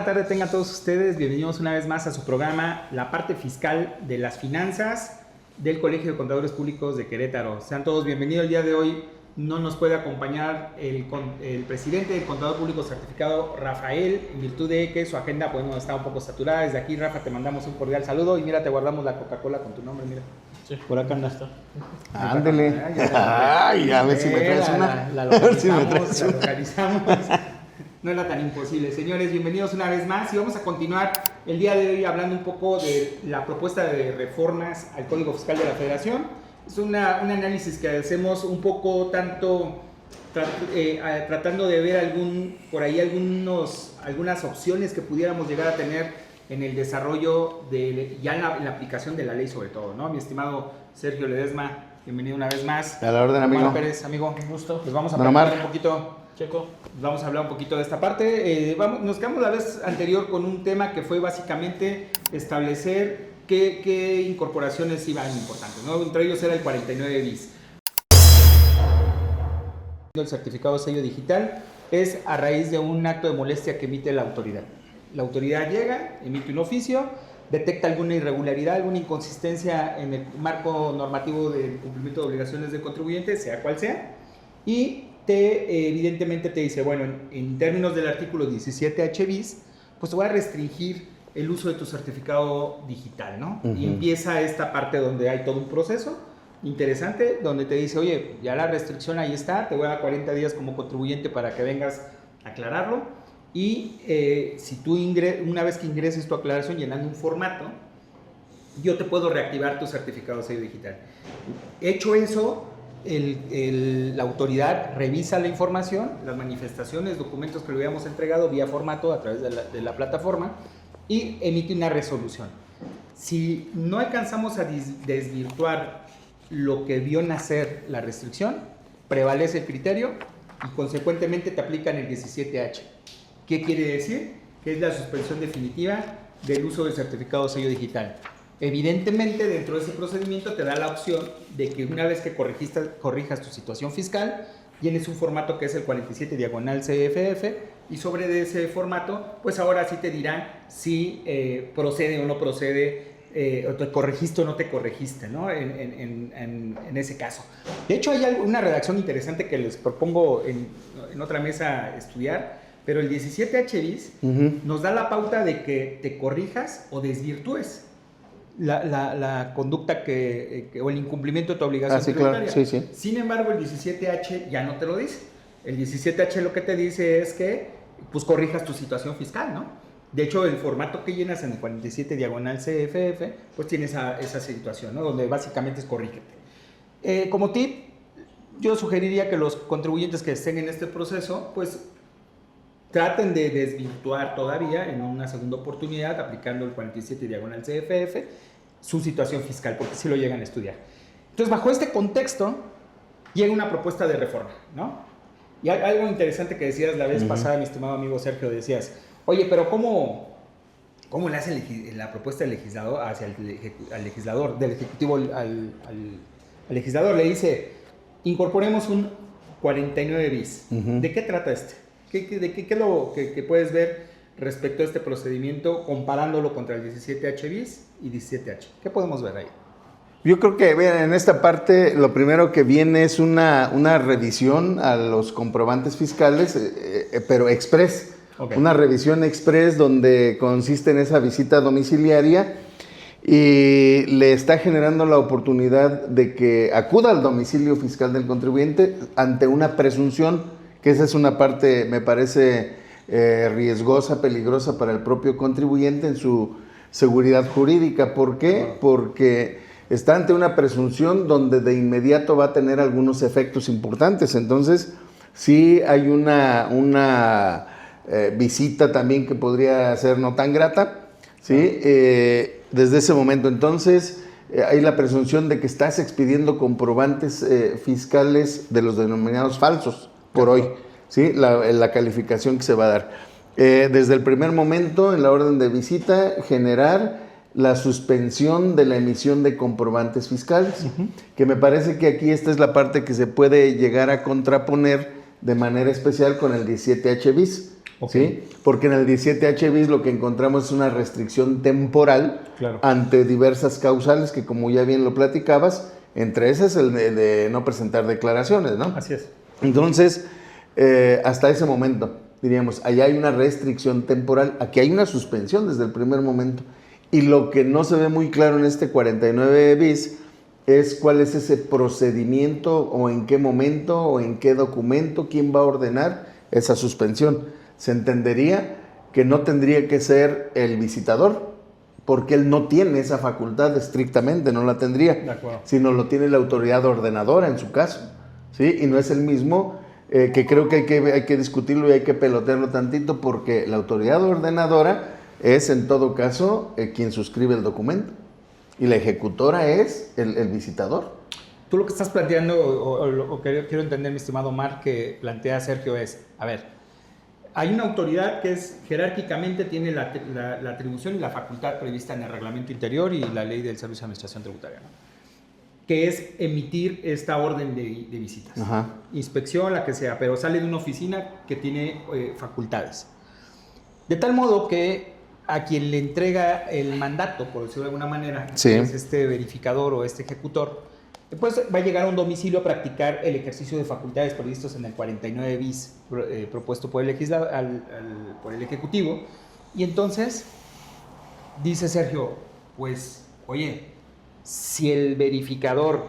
tarde tengan todos ustedes. Bienvenidos una vez más a su programa, La Parte Fiscal de las Finanzas del Colegio de Contadores Públicos de Querétaro. Sean todos bienvenidos. El día de hoy no nos puede acompañar el presidente del Contador Público Certificado, Rafael, en virtud de que su agenda está un poco saturada. Desde aquí, Rafa, te mandamos un cordial saludo y mira, te guardamos la Coca-Cola con tu nombre, mira. Sí. Por acá anda. Ándele. Ay, a ver si me traes una. La localizamos. No era tan imposible. Señores, bienvenidos una vez más y vamos a continuar el día de hoy hablando un poco de la propuesta de reformas al Código Fiscal de la Federación. Es un análisis que hacemos un poco tanto tratando de ver por ahí algunas opciones que pudiéramos llegar a tener en el desarrollo en la aplicación de la ley sobre todo, ¿no? Mi estimado Sergio Ledesma, bienvenido una vez más. A la orden, amigo. Omar Pérez, amigo, un gusto. Les vamos a hablar un poquito. Checo. Vamos a hablar un poquito de esta parte. Nos quedamos la vez anterior con un tema que fue básicamente establecer qué incorporaciones iban importantes, ¿no? Entre ellos era el 49 bis. El certificado de sello digital es a raíz de un acto de molestia que emite la autoridad. La autoridad llega, emite un oficio, detecta alguna irregularidad, alguna inconsistencia en el marco normativo de cumplimiento de obligaciones del contribuyente, sea cual sea, y evidentemente te dice, bueno, en términos del artículo 17H bis, pues te voy a restringir el uso de tu certificado digital, ¿no? Uh-huh. Y empieza esta parte donde hay todo un proceso interesante, donde te dice, oye, ya la restricción ahí está, te voy a dar 40 días como contribuyente para que vengas a aclararlo, y si tú una vez que ingreses tu aclaración llenando un formato, yo te puedo reactivar tu certificado de sello digital. Hecho eso, la autoridad revisa la información, las manifestaciones, documentos que le habíamos entregado vía formato a través de la plataforma y emite una resolución. Si no alcanzamos a desvirtuar lo que vio nacer la restricción, prevalece el criterio y consecuentemente te aplican el 17H. ¿Qué quiere decir? Que es la suspensión definitiva del uso del certificado de sello digital. Evidentemente, dentro de ese procedimiento te da la opción de que una vez que corrijas tu situación fiscal, tienes un formato que es el 47/CFF y sobre ese formato, pues ahora sí te dirán si procede o no procede, o te corregiste o no te corregiste, ¿no? En ese caso. De hecho, hay una redacción interesante que les propongo en otra mesa estudiar, pero el 17H bis nos da la pauta de que te corrijas o desvirtúes la conducta o el incumplimiento de tu obligación tributaria. Claro. Sí. Sin embargo, el 17H ya no te lo dice. El 17H lo que te dice es que pues corrijas tu situación fiscal, ¿no? De hecho, el formato que llenas en el 47/CFF, pues tiene esa situación, ¿no? Donde básicamente es corrígete. Como tip, yo sugeriría que los contribuyentes que estén en este proceso, pues traten de desvirtuar todavía en una segunda oportunidad, aplicando el 47/CFF, su situación fiscal, porque sí lo llegan a estudiar. Entonces, bajo este contexto, llega una propuesta de reforma, ¿no? Y algo interesante que decías la vez pasada, mi estimado amigo Sergio, decías, oye, pero ¿cómo le hace la propuesta del legislador hacia al legislador, del ejecutivo al legislador? Le dice, incorporemos un 49 bis. ¿De qué trata este? ¿Qué es lo que puedes ver respecto a este procedimiento comparándolo contra el 17H bis y 17H? ¿Qué podemos ver ahí? Yo creo que en esta parte lo primero que viene es una revisión a los comprobantes fiscales, pero express. Okay. Una revisión express donde consiste en esa visita domiciliaria y le está generando la oportunidad de que acuda al domicilio fiscal del contribuyente ante una presunción, que esa es una parte, me parece, riesgosa, peligrosa para el propio contribuyente en su seguridad jurídica. ¿Por qué? Porque está ante una presunción donde de inmediato va a tener algunos efectos importantes. Entonces, sí hay una visita también que podría ser no tan grata, ¿sí? Desde ese momento, entonces, hay la presunción de que estás expidiendo comprobantes fiscales de los denominados falsos, por hoy, ¿sí? La calificación que se va a dar. Desde el primer momento, en la orden de visita, generar la suspensión de la emisión de comprobantes fiscales, que me parece que aquí esta es la parte que se puede llegar a contraponer de manera especial con el 17H bis. ¿Sí? Porque en el 17H bis lo que encontramos es una restricción temporal ante diversas causales que, como ya bien lo platicabas, entre esas el de no presentar declaraciones, ¿no? Así es. Entonces, hasta ese momento, diríamos, allá hay una restricción temporal, aquí hay una suspensión desde el primer momento. Y lo que no se ve muy claro en este 49 bis es cuál es ese procedimiento o en qué momento o en qué documento, quién va a ordenar esa suspensión. Se entendería que no tendría que ser el visitador, porque él no tiene esa facultad estrictamente, no la tendría, sino lo tiene la autoridad ordenadora en su caso, ¿sí? Y no es el mismo, que creo que hay que discutirlo y hay que pelotearlo tantito, porque la autoridad ordenadora es en todo caso quien suscribe el documento y la ejecutora es el visitador. Tú lo que estás planteando, o quiero entender, mi estimado Omar, que plantea Sergio es, a ver, hay una autoridad que jerárquicamente tiene la atribución y la facultad prevista en el reglamento interior y la ley del Servicio de Administración Tributaria, ¿no? Que es emitir esta orden de visitas. Ajá. Inspección, la que sea, pero sale de una oficina que tiene facultades. De tal modo que a quien le entrega el mandato, por decirlo de alguna manera, sí, que es este verificador o este ejecutor, después va a llegar a un domicilio a practicar el ejercicio de facultades previstos en el 49 bis propuesto por el legislador, por el Ejecutivo. Y entonces dice Sergio, pues, oye, si el verificador,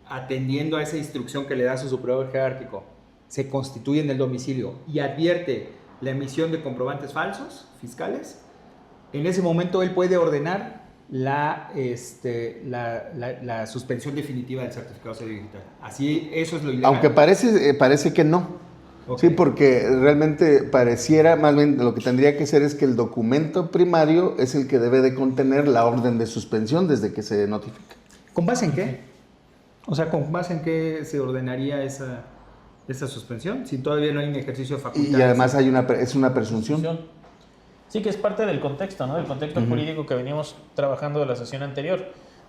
atendiendo a esa instrucción que le da su superior jerárquico, se constituye en el domicilio y advierte la emisión de comprobantes falsos fiscales, en ese momento él puede ordenar la suspensión definitiva del certificado cédula digital. Así, eso es lo ilegal. Aunque parece que no. Okay. Sí, porque realmente pareciera, más bien lo que tendría que ser es que el documento primario es el que debe de contener la orden de suspensión desde que se notifica. ¿Con base en qué? O sea, ¿con base en qué se ordenaría esa suspensión? Si todavía no hay un ejercicio de facultades. Y además es una presunción. Sí, que es parte del contexto, ¿no? Del contexto jurídico que veníamos trabajando de la sesión anterior,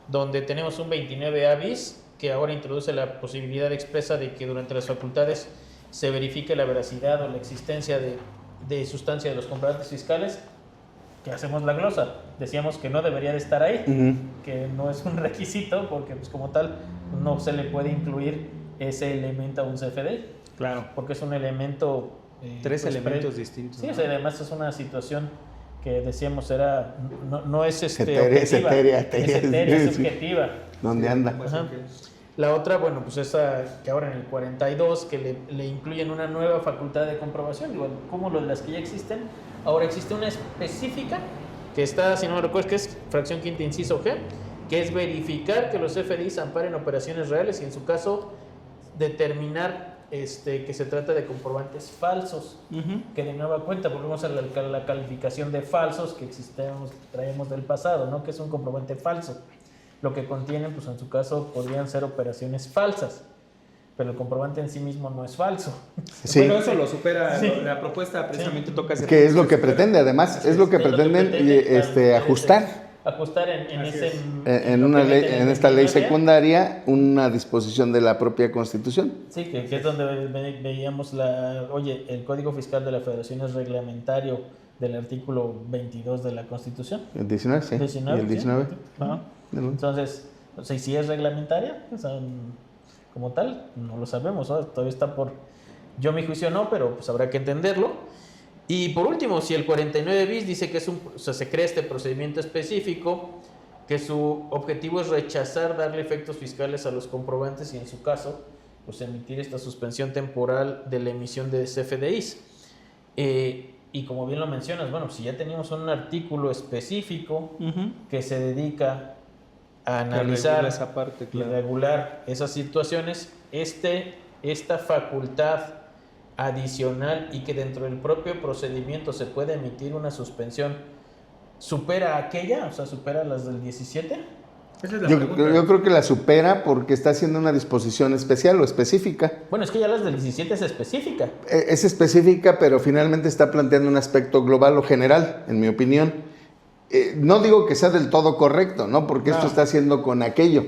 donde tenemos un 29A bis que ahora introduce la posibilidad expresa de que durante las facultades se verifique la veracidad o la existencia de sustancia de los comprobantes fiscales, que hacemos la glosa. Decíamos que no debería de estar ahí, que no es un requisito, porque pues como tal no se le puede incluir ese elemento a un CFDI. Claro. Porque es un elemento... Tres elementos distintos. Sí, ¿no? O sea, además es una situación que decíamos no es es etérea, es subjetiva. ¿Dónde anda? Ajá. La otra, bueno, pues esa que ahora en el 42, que le incluyen una nueva facultad de comprobación, igual como las que ya existen, ahora existe una específica que está, si no me recuerdo, que es fracción quinta inciso G, que es verificar que los FDIs amparen operaciones reales y en su caso determinar que se trata de comprobantes falsos, que de nueva cuenta volvemos a la calificación de falsos que traemos del pasado, ¿no? Que es un comprobante falso. Lo que contienen, pues en su caso, podrían ser operaciones falsas, pero el comprobante en sí mismo no es falso. Sí. Bueno, eso lo supera, sí. La propuesta precisamente toca ese... Que es lo que pretende, además, es lo que pretenden ajustar. Ajustar en esta ley secundaria una disposición de la propia Constitución. Sí, que es donde veíamos el Código Fiscal de la Federación es reglamentario del artículo 22 de la Constitución. El 19, sí. 19, y el 19. Sí. Entonces, o sea, si es reglamentaria, o sea, como tal, no lo sabemos, ¿no? Todavía está por... Yo mi juicio no, pero pues habrá que entenderlo. Y por último, si el 49 bis dice que se crea este procedimiento específico, que su objetivo es rechazar darle efectos fiscales a los comprobantes y en su caso, pues emitir esta suspensión temporal de la emisión de CFDIs. Y como bien lo mencionas, bueno, si ya teníamos un artículo específico que se dedica a analizar esa parte, claro, y regular esas situaciones, esta facultad adicional y que dentro del propio procedimiento se puede emitir una suspensión, ¿supera aquella? O sea, ¿supera las del 17? Esa es la yo creo que la supera porque está haciendo una disposición especial o específica. Bueno, es que ya las del 17 es específica. Es específica, pero finalmente está planteando un aspecto global o general, en mi opinión. No digo que sea del todo correcto, ¿no? Porque esto está haciendo con aquello.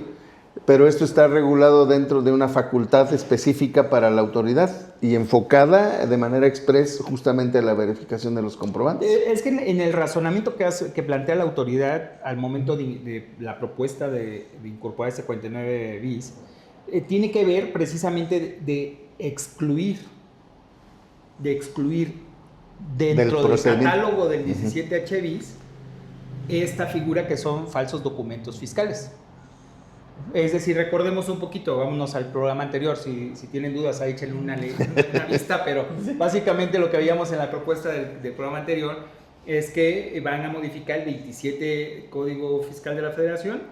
pero esto está regulado dentro de una facultad específica para la autoridad y enfocada de manera express justamente a la verificación de los comprobantes. Es que en el razonamiento que plantea la autoridad al momento de la propuesta de incorporar este 49 bis, tiene que ver precisamente de excluir dentro del catálogo del 17H bis esta figura que son falsos documentos fiscales. Es decir, recordemos un poquito, vámonos al programa anterior, si tienen dudas ahí échenle una vista, pero básicamente lo que veíamos en la propuesta del programa anterior es que van a modificar el 27 Código Fiscal de la Federación,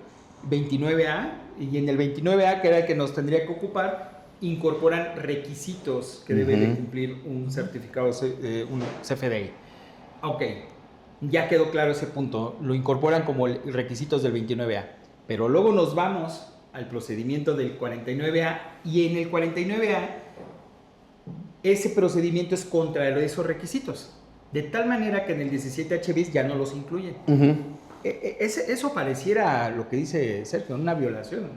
29A, y en el 29A, que era el que nos tendría que ocupar, incorporan requisitos que debe de cumplir un certificado, un CFDI. Ok, ya quedó claro ese punto, lo incorporan como requisitos del 29A. Pero luego nos vamos al procedimiento del 49A y en el 49A ese procedimiento es contra esos requisitos. De tal manera que en el 17H bis ya no los incluyen. Eso pareciera lo que dice Sergio, una violación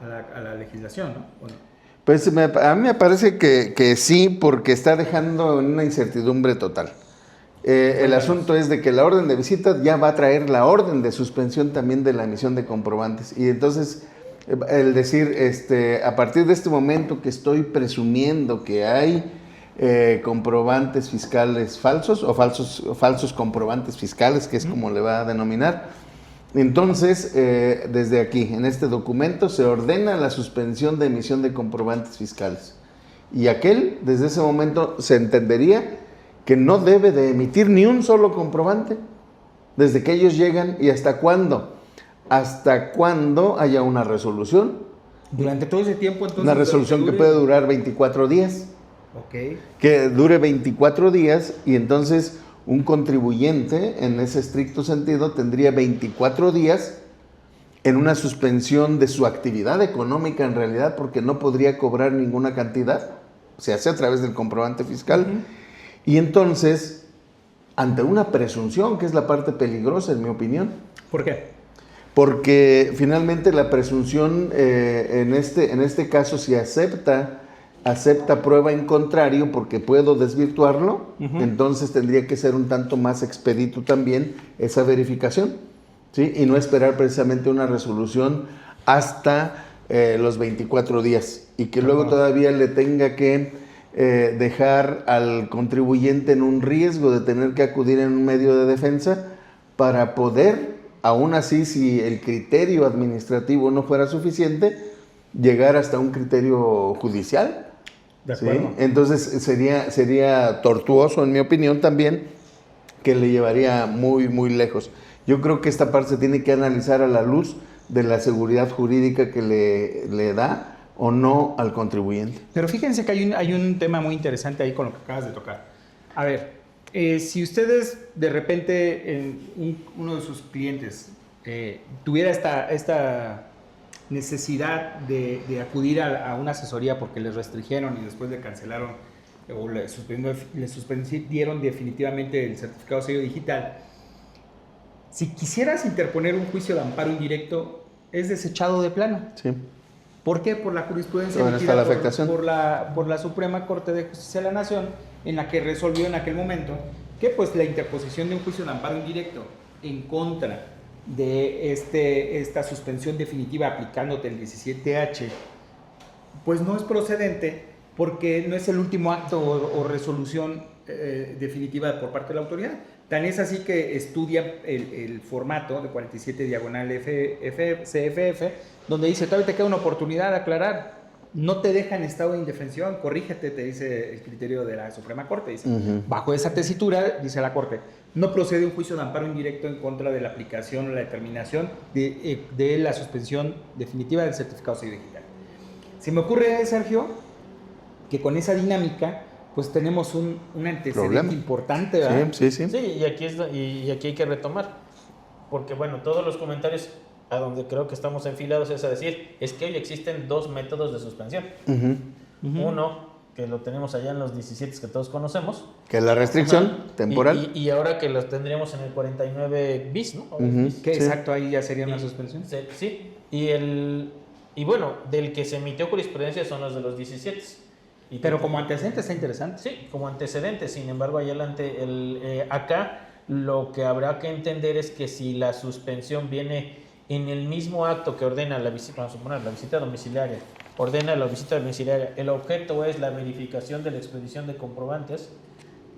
a la legislación, ¿no? Bueno. Pues a mí me parece que sí, porque está dejando una incertidumbre total. El asunto es de que la orden de visita ya va a traer la orden de suspensión también de la emisión de comprobantes. Y entonces, el decir, a partir de este momento que estoy presumiendo que hay comprobantes fiscales falsos o falsos comprobantes fiscales, que es como le va a denominar, entonces, desde aquí, en este documento, se ordena la suspensión de emisión de comprobantes fiscales. Y desde ese momento, se entendería que no debe de emitir ni un solo comprobante desde que ellos llegan y hasta cuándo haya una resolución. Durante todo ese tiempo, entonces. Una resolución que puede durar 24 días. Ok. Que dure 24 días y entonces un contribuyente, en ese estricto sentido, tendría 24 días en una suspensión de su actividad económica en realidad, porque no podría cobrar ninguna cantidad. Se hace a través del comprobante fiscal. Y entonces, ante una presunción, que es la parte peligrosa, en mi opinión. ¿Por qué? Porque finalmente la presunción, en este caso, si acepta prueba en contrario, porque puedo desvirtuarlo, entonces tendría que ser un tanto más expedito también esa verificación, ¿sí? Y no esperar precisamente una resolución hasta los 24 días, y que luego todavía le tenga que dejar al contribuyente en un riesgo de tener que acudir en un medio de defensa para poder, aún así, si el criterio administrativo no fuera suficiente, llegar hasta un criterio judicial. De acuerdo. ¿Sí? Entonces sería tortuoso, en mi opinión, también, que le llevaría muy, muy lejos. Yo creo que esta parte se tiene que analizar a la luz de la seguridad jurídica que le da o no al contribuyente. Pero fíjense que hay un tema muy interesante ahí con lo que acabas de tocar. A ver, si ustedes de repente, uno de sus clientes tuviera esta necesidad de acudir a una asesoría porque les restringieron y después le cancelaron o le suspendieron definitivamente el certificado de sello digital, si quisieras interponer un juicio de amparo indirecto, es desechado de plano. Sí. ¿Por qué? Por la jurisprudencia emitida por la Suprema Corte de Justicia de la Nación, en la que resolvió en aquel momento que pues la interposición de un juicio de amparo indirecto en contra de esta suspensión definitiva aplicándote el 17H, pues no es procedente porque no es el último acto o resolución definitiva por parte de la autoridad. Tan es así que estudia el formato de 47 diagonal CFF, donde dice, todavía te queda una oportunidad de aclarar, no te deja en estado de indefensión, corrígete, te dice el criterio de la Suprema Corte. Dice, bajo esa tesitura, dice la Corte, no procede un juicio de amparo indirecto en contra de la aplicación o la determinación de la suspensión definitiva del certificado de sello digital. Se me ocurre, Sergio, que con esa dinámica pues tenemos un antecedente importante, ¿verdad? Sí. Sí, y aquí hay que retomar, porque bueno, todos los comentarios a donde creo que estamos enfilados es a decir, es que hoy existen dos métodos de suspensión. Uno, que lo tenemos allá en los 17 que todos conocemos. Que es la restricción temporal. Y ahora que los tendríamos en el 49 bis, ¿no? Que exacto, ahí ya sería una suspensión. Sí, y el Y bueno, del que se emitió jurisprudencia son los de los 17. Pero como antecedente está interesante. Sí, como antecedente. Sin embargo, ahí acá lo que habrá que entender es que si la suspensión viene en el mismo acto que ordena la visita, vamos a suponer, la visita domiciliaria, ordena la visita domiciliaria, el objeto es la verificación de la expedición de comprobantes,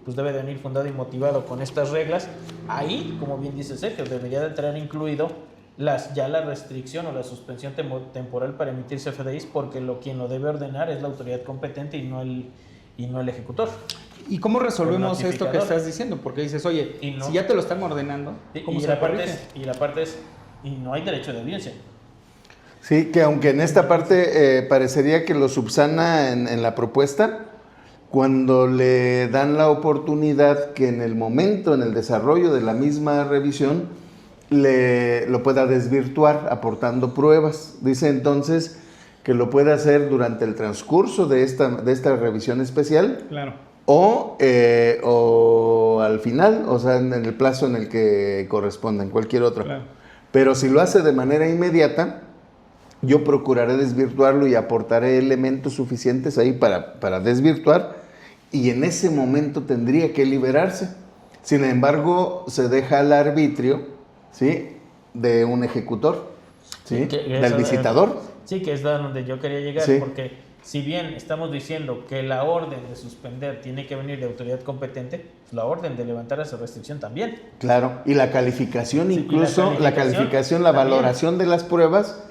pues debe de venir fundado y motivado con estas reglas. Ahí, como bien dice Sergio, debería de traer incluido la restricción o la suspensión temporal para emitir CFDIs, porque quien lo debe ordenar es la autoridad competente y no el ejecutor. ¿Y cómo resolvemos esto que estás diciendo? Porque dices, oye, si ya te lo están ordenando, ¿cómo se corrige? Y la parte es, y no hay derecho de audiencia. Sí, que aunque en esta parte parecería que lo subsana en la propuesta, cuando le dan la oportunidad que en el momento, en el desarrollo de la misma revisión, lo pueda desvirtuar aportando pruebas. Dice entonces que lo puede hacer durante el transcurso de esta revisión especial. Claro. O al final, o sea, en el plazo en el que corresponda, en cualquier otro. Claro. Pero si lo hace de manera inmediata, yo procuraré desvirtuarlo y aportaré elementos suficientes ahí para desvirtuar, y en ese momento tendría que liberarse. Sin embargo, se deja al arbitrio, ¿sí?, de un ejecutor, ¿sí?, del visitador. Sí, que es donde yo quería llegar, sí. Porque si bien estamos diciendo que la orden de suspender tiene que venir de autoridad competente, pues la orden de levantar esa restricción también. Claro, y la calificación, sí, incluso la valoración de las pruebas,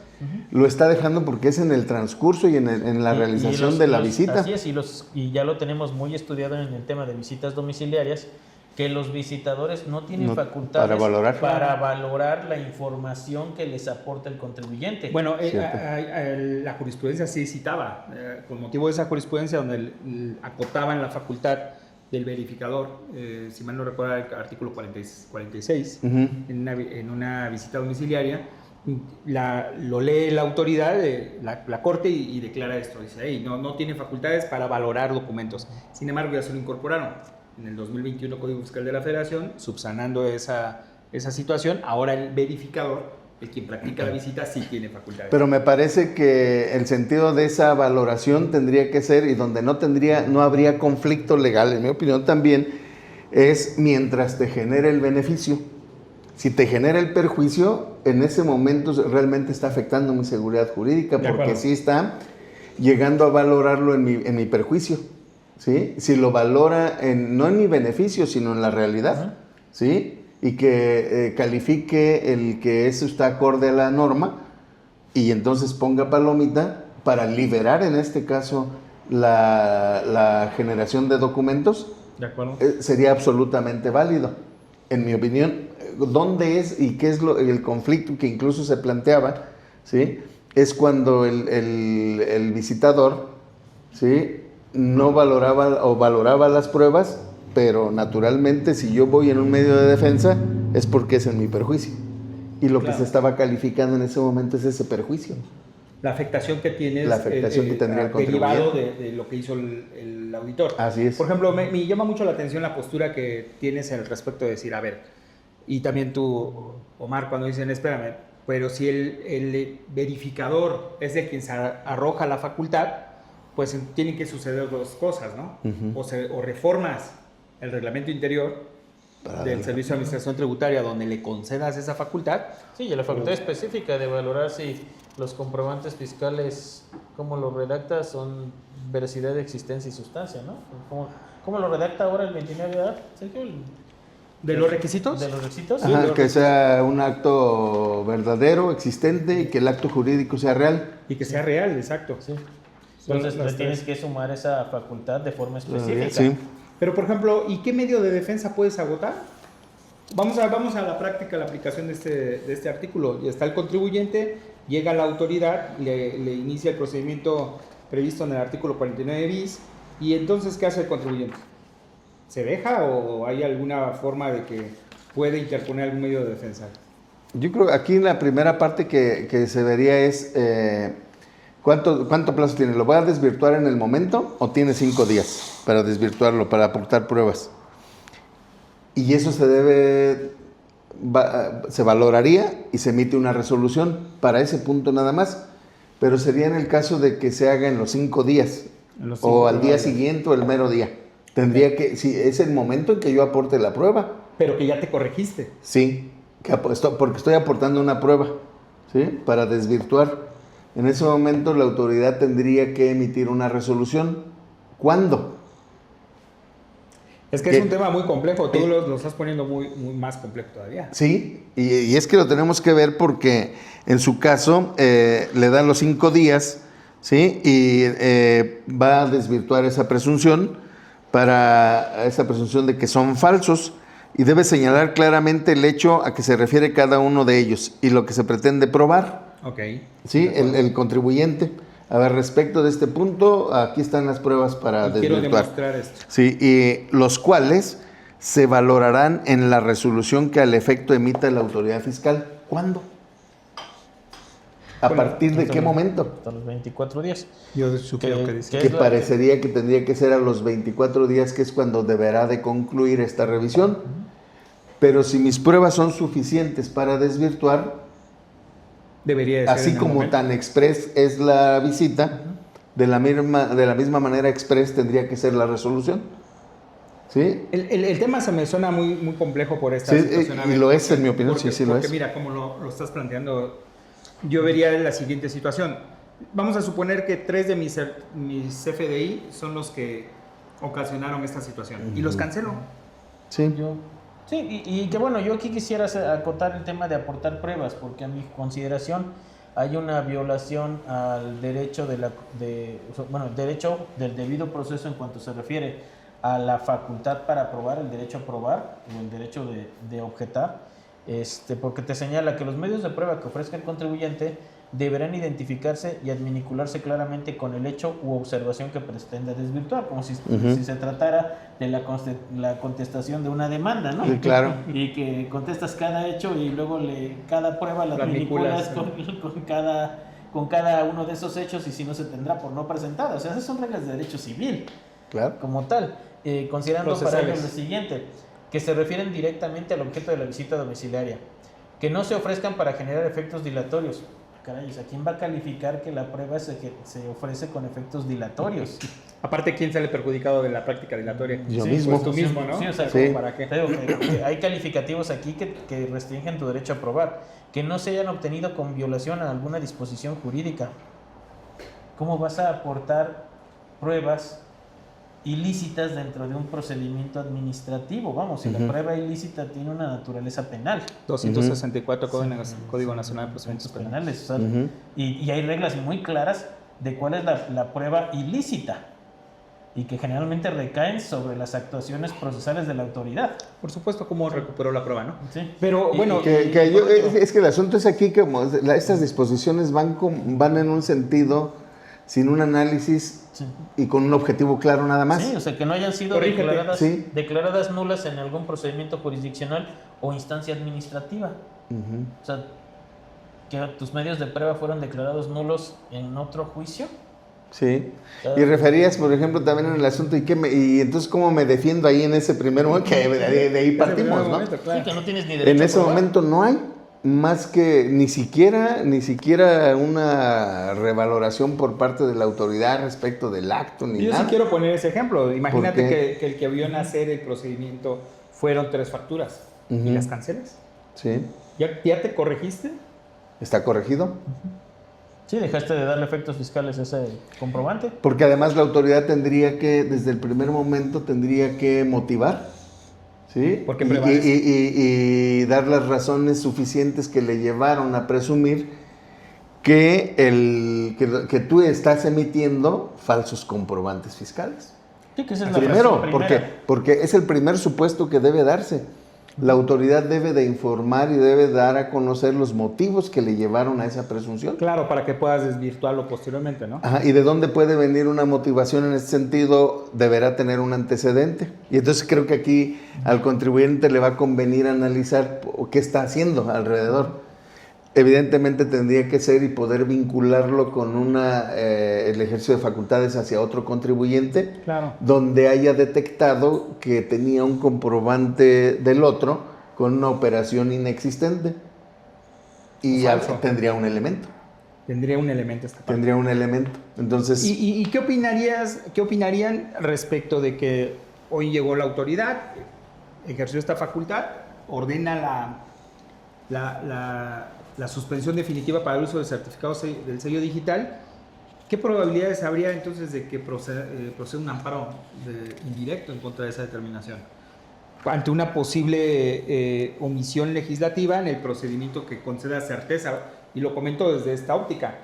lo está dejando porque es en el transcurso y en la realización de la visita. Así es, y ya lo tenemos muy estudiado en el tema de visitas domiciliarias, que los visitadores no tienen facultades para valorar la información que les aporta el contribuyente. Bueno, la jurisprudencia sí citaba, con motivo de esa jurisprudencia donde acotaban la facultad del verificador, si mal no recuerdo, el artículo 46, en una visita domiciliaria, lo lee la autoridad, la corte, y declara esto. Dice, hey, no tiene facultades para valorar documentos. Sin embargo, ya se lo incorporaron en el 2021 Código Fiscal de la Federación, subsanando esa situación. Ahora el verificador, el quien practica la visita, sí tiene facultades. Pero me parece que el sentido de esa valoración tendría que ser, y donde no habría conflicto legal, en mi opinión también, es mientras te genere el beneficio. Si te genera el perjuicio, en ese momento realmente está afectando mi seguridad jurídica, porque sí está llegando a valorarlo en mi perjuicio, ¿sí? Si lo valora no en mi beneficio, sino en la realidad, ¿sí? Y que califique el que eso está acorde a la norma, y entonces ponga palomita para liberar, en este caso, la generación de documentos, ¿de acuerdo? Sería absolutamente válido. En mi opinión, ¿dónde es y qué es el conflicto que incluso se planteaba? ¿Sí? Es cuando el visitador, ¿sí?, no valoraba o valoraba las pruebas, pero naturalmente si yo voy en un medio de defensa es porque es en mi perjuicio. Y lo que se estaba calificando en ese momento es ese perjuicio. La afectación que tienes, la afectación que tendría el contribuyente, derivado de lo que hizo el auditor. Así es. Por ejemplo, me llama mucho la atención la postura que tienes al respecto de decir, a ver, y también tú, Omar, cuando dicen, espérame, pero si el verificador es de quien se arroja la facultad, pues tienen que suceder dos cosas, ¿no? O reformas el reglamento interior del Servicio de Administración Tributaria donde le concedas esa facultad. Sí, y la facultad específica de valorar si los comprobantes fiscales, como lo redacta, son veracidad de existencia y sustancia, ¿no? ¿Cómo lo redacta ahora el 29 de Sergio? ¿De los requisitos? De los requisitos. Ajá, que sea un acto verdadero, existente, y que el acto jurídico sea real. Y que sea real, exacto. Sí. Entonces le tienes que sumar esa facultad de forma específica. Sí. Pero, por ejemplo, ¿y qué medio de defensa puedes agotar? Vamos a la práctica, la aplicación de este artículo. Está el contribuyente, llega la autoridad, le inicia el procedimiento previsto en el artículo 49 bis, y entonces, ¿qué hace el contribuyente? ¿Se deja o hay alguna forma de que puede interponer algún medio de defensa? Yo creo que aquí en la primera parte que se vería es ¿cuánto plazo tiene? ¿Lo va a desvirtuar en el momento o tiene 5 días para desvirtuarlo, para aportar pruebas? Y eso se valoraría y se emite una resolución para ese punto nada más. pero sería en el caso de que se haga en los 5 días, o al día siguiente o el mero día. Tendría que, si es el momento en que yo aporte la prueba. Pero que ya te corregiste. Sí, porque estoy aportando una prueba, ¿sí? Para desvirtuar. En ese momento la autoridad tendría que emitir una resolución. ¿Cuándo? Es que es un tema muy complejo, tú lo estás poniendo muy más complejo todavía. Sí, y es que lo tenemos que ver porque en su caso le dan los 5 días, ¿sí? Y va a desvirtuar esa presunción de que son falsos, y debe señalar claramente el hecho a que se refiere cada uno de ellos y lo que se pretende probar. Ok. ¿Sí? El contribuyente. A ver, respecto de este punto, aquí están las pruebas para desvirtuar. Quiero demostrar esto. Sí, y los cuales se valorarán en la resolución que al efecto emita la autoridad fiscal. ¿Cuándo? ¿A partir de qué momento? Hasta los 24 días. Yo supongo que dice. Que parecería que tendría que ser a los 24 días, que es cuando deberá de concluir esta revisión. Pero si mis pruebas son suficientes para desvirtuar, Debería de ser así en el como momento. tan express es la visita, de la misma manera express tendría que ser la resolución. ¿Sí? El tema se me suena muy complejo por esta Sí, situación. A y ver, lo es, en mi opinión, porque, sí lo porque es. mira, como lo estás planteando, yo vería la siguiente situación. Vamos a suponer que 3 de mis CFDI son los que ocasionaron esta situación y los cancelo. Sí. Sí, y que bueno, yo aquí quisiera acotar el tema de aportar pruebas, porque a mi consideración hay una violación al derecho el derecho del debido proceso en cuanto se refiere a la facultad para probar, el derecho a probar o el derecho de objetar, porque te señala que los medios de prueba que ofrezca el contribuyente deberán identificarse y adminicularse claramente con el hecho u observación que pretenda desvirtuar, como si se tratara de la contestación de una demanda, ¿no? Sí, claro. Y que contestas cada hecho y luego cada prueba la adminiculas con cada uno de esos hechos, y si no, se tendrá por no presentada. O sea, esas son reglas de derecho civil, Claro. como tal. Considerando para ello Procesales. lo siguiente, que se refieren directamente al objeto de la visita domiciliaria, que no se ofrezcan para generar efectos dilatorios. Caray, ¿a quién va a calificar que la prueba se ofrece con efectos dilatorios? Aparte, ¿quién sale perjudicado de la práctica dilatoria? Yo Sí, mismo. Pues tú mismo, ¿no? Sí, o sea, Sí. ¿para qué? Te digo que hay calificativos aquí que restringen tu derecho a probar, que no se hayan obtenido con violación a alguna disposición jurídica. ¿Cómo vas a aportar pruebas ilícitas dentro de un procedimiento administrativo? Vamos, si la prueba ilícita tiene una naturaleza penal. 264 Código Nacional de Procedimientos Penales. O sea, y hay reglas muy claras de cuál es la prueba ilícita, y que generalmente recaen sobre las actuaciones procesales de la autoridad. Por supuesto, cómo recuperó la prueba, ¿no? Sí. Pero bueno, Es que el asunto es aquí que estas disposiciones van en un sentido sin un análisis Sí. y con un objetivo claro nada más. Sí, o sea, que no hayan sido Corrígete. declaradas nulas en algún procedimiento jurisdiccional o instancia administrativa. O sea, que tus medios de prueba fueron declarados nulos en otro juicio. Sí. Y referías, por ejemplo, también en el asunto, y entonces cómo me defiendo ahí en ese primer momento, que de ahí partimos, ¿no? momento, claro. Sí, que no tienes ni derecho En a ese probar. momento no hay más que ni siquiera una revaloración por parte de la autoridad respecto del acto ni Yo nada. sí quiero poner ese ejemplo. Imagínate ¿Por qué? que el que vio nacer el procedimiento fueron 3 facturas y las cancelas. Sí. ¿Ya te corregiste? ¿Está corregido? Sí, dejaste de darle efectos fiscales a ese comprobante. Porque además la autoridad tendría que, desde el primer momento, tendría que motivar, ¿sí? Porque prevalece. Y dar las razones suficientes que le llevaron a presumir que tú estás emitiendo falsos comprobantes fiscales. Sí, que esa es la Primero, razón porque es el primer supuesto que debe darse. La autoridad debe de informar y debe dar a conocer los motivos que le llevaron a esa presunción. Claro, para que puedas desvirtuarlo posteriormente, ¿no? Ajá, ¿y de dónde puede venir una motivación en este sentido? Deberá tener un antecedente. Y entonces creo que aquí al contribuyente le va a convenir analizar qué está haciendo alrededor. Evidentemente tendría que ser y poder vincularlo con el ejercicio de facultades hacia otro contribuyente, Claro. donde haya detectado que tenía un comprobante del otro con una operación inexistente y Falso. tendría un elemento. Tendría un elemento esta parte. Tendría un elemento. Entonces... ¿Y qué opinarían respecto de que hoy llegó la autoridad, ejerció esta facultad, ordena la suspensión definitiva para el uso de certificados del sello digital? ¿Qué probabilidades habría entonces de que proceda un amparo indirecto en contra de esa determinación? Ante una posible omisión legislativa en el procedimiento que conceda certeza, y lo comento desde esta óptica.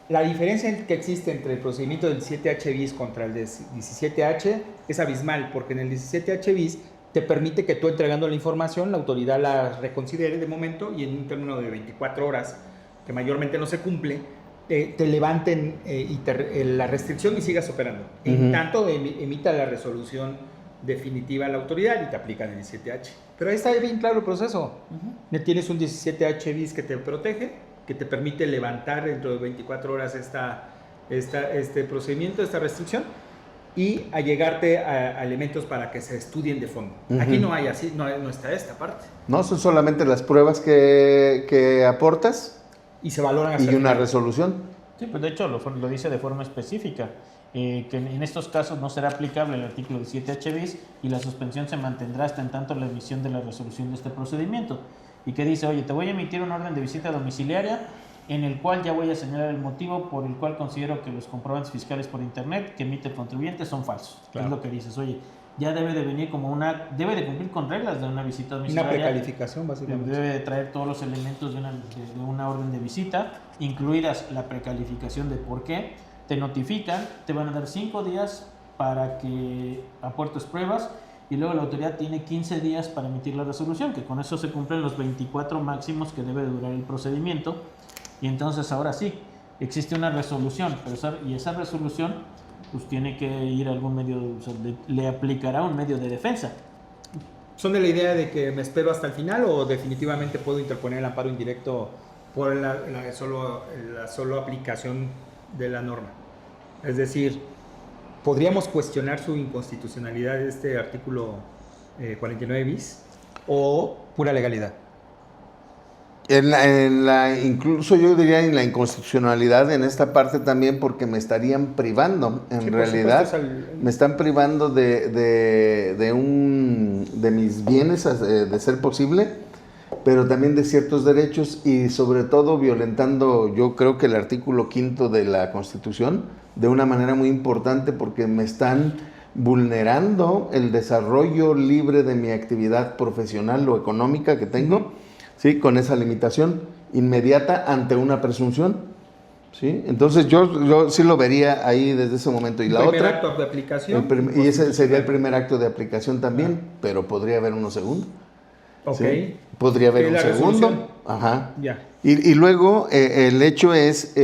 La diferencia que existe entre el procedimiento del 17H bis contra el del 17H es abismal, porque en el 17H bis te permite que tú, entregando la información, la autoridad la reconsidere de momento y en un término de 24 horas, que mayormente no se cumple, te levanten la restricción y sigas operando. En tanto emita la resolución definitiva a la autoridad y te aplican el 17H. Pero ahí está bien claro el proceso. Tienes un 17H bis que te protege, que te permite levantar dentro de 24 horas este procedimiento, esta restricción, y a llegarte a elementos para que se estudien de fondo. Aquí no hay así, no está esta parte. No, son solamente las pruebas que aportas y se valoran y una resolución. Sí, pues de hecho lo dice de forma específica, que en estos casos no será aplicable el artículo 17H bis y la suspensión se mantendrá hasta en tanto la emisión de la resolución de este procedimiento. Y que dice, oye, te voy a emitir una orden de visita domiciliaria en el cual ya voy a señalar el motivo por el cual considero que los comprobantes fiscales por internet que emite el contribuyente son falsos. Claro. Es lo que dices, oye, ya debe de venir como debe de cumplir con reglas de una visita domiciliaria. Una precalificación, básicamente. Debe de traer todos los elementos de una orden de visita, incluidas la precalificación de por qué. Te notifican, te van a dar 5 días para que aportes pruebas y luego la autoridad tiene 15 días para emitir la resolución, que con eso se cumplen los 24 máximos que debe durar el procedimiento. Y entonces ahora sí, existe una resolución, y esa resolución pues tiene que ir a algún medio, le aplicará un medio de defensa. ¿Son de la idea de que me espero hasta el final o definitivamente puedo interponer el amparo indirecto por la solo aplicación de la norma? Es decir, ¿podríamos cuestionar su inconstitucionalidad de este artículo 49 bis o pura legalidad? Incluso yo diría en la inconstitucionalidad en esta parte también, porque me estarían privando, en realidad, me están privando de mis bienes, de ser posible, pero también de ciertos derechos y sobre todo violentando, yo creo que el artículo 5 de la Constitución, de una manera muy importante, porque me están vulnerando el desarrollo libre de mi actividad profesional o económica que tengo. ¿Sí? Con esa limitación inmediata ante una presunción. ¿Sí? Entonces yo sí lo vería ahí desde ese momento. Y la otra, primer acto de aplicación. Y ese sería el primer acto de aplicación también, pero podría haber uno segundo. Ok. ¿Sí? Podría haber un segundo. Ajá. Ya. Y luego el hecho es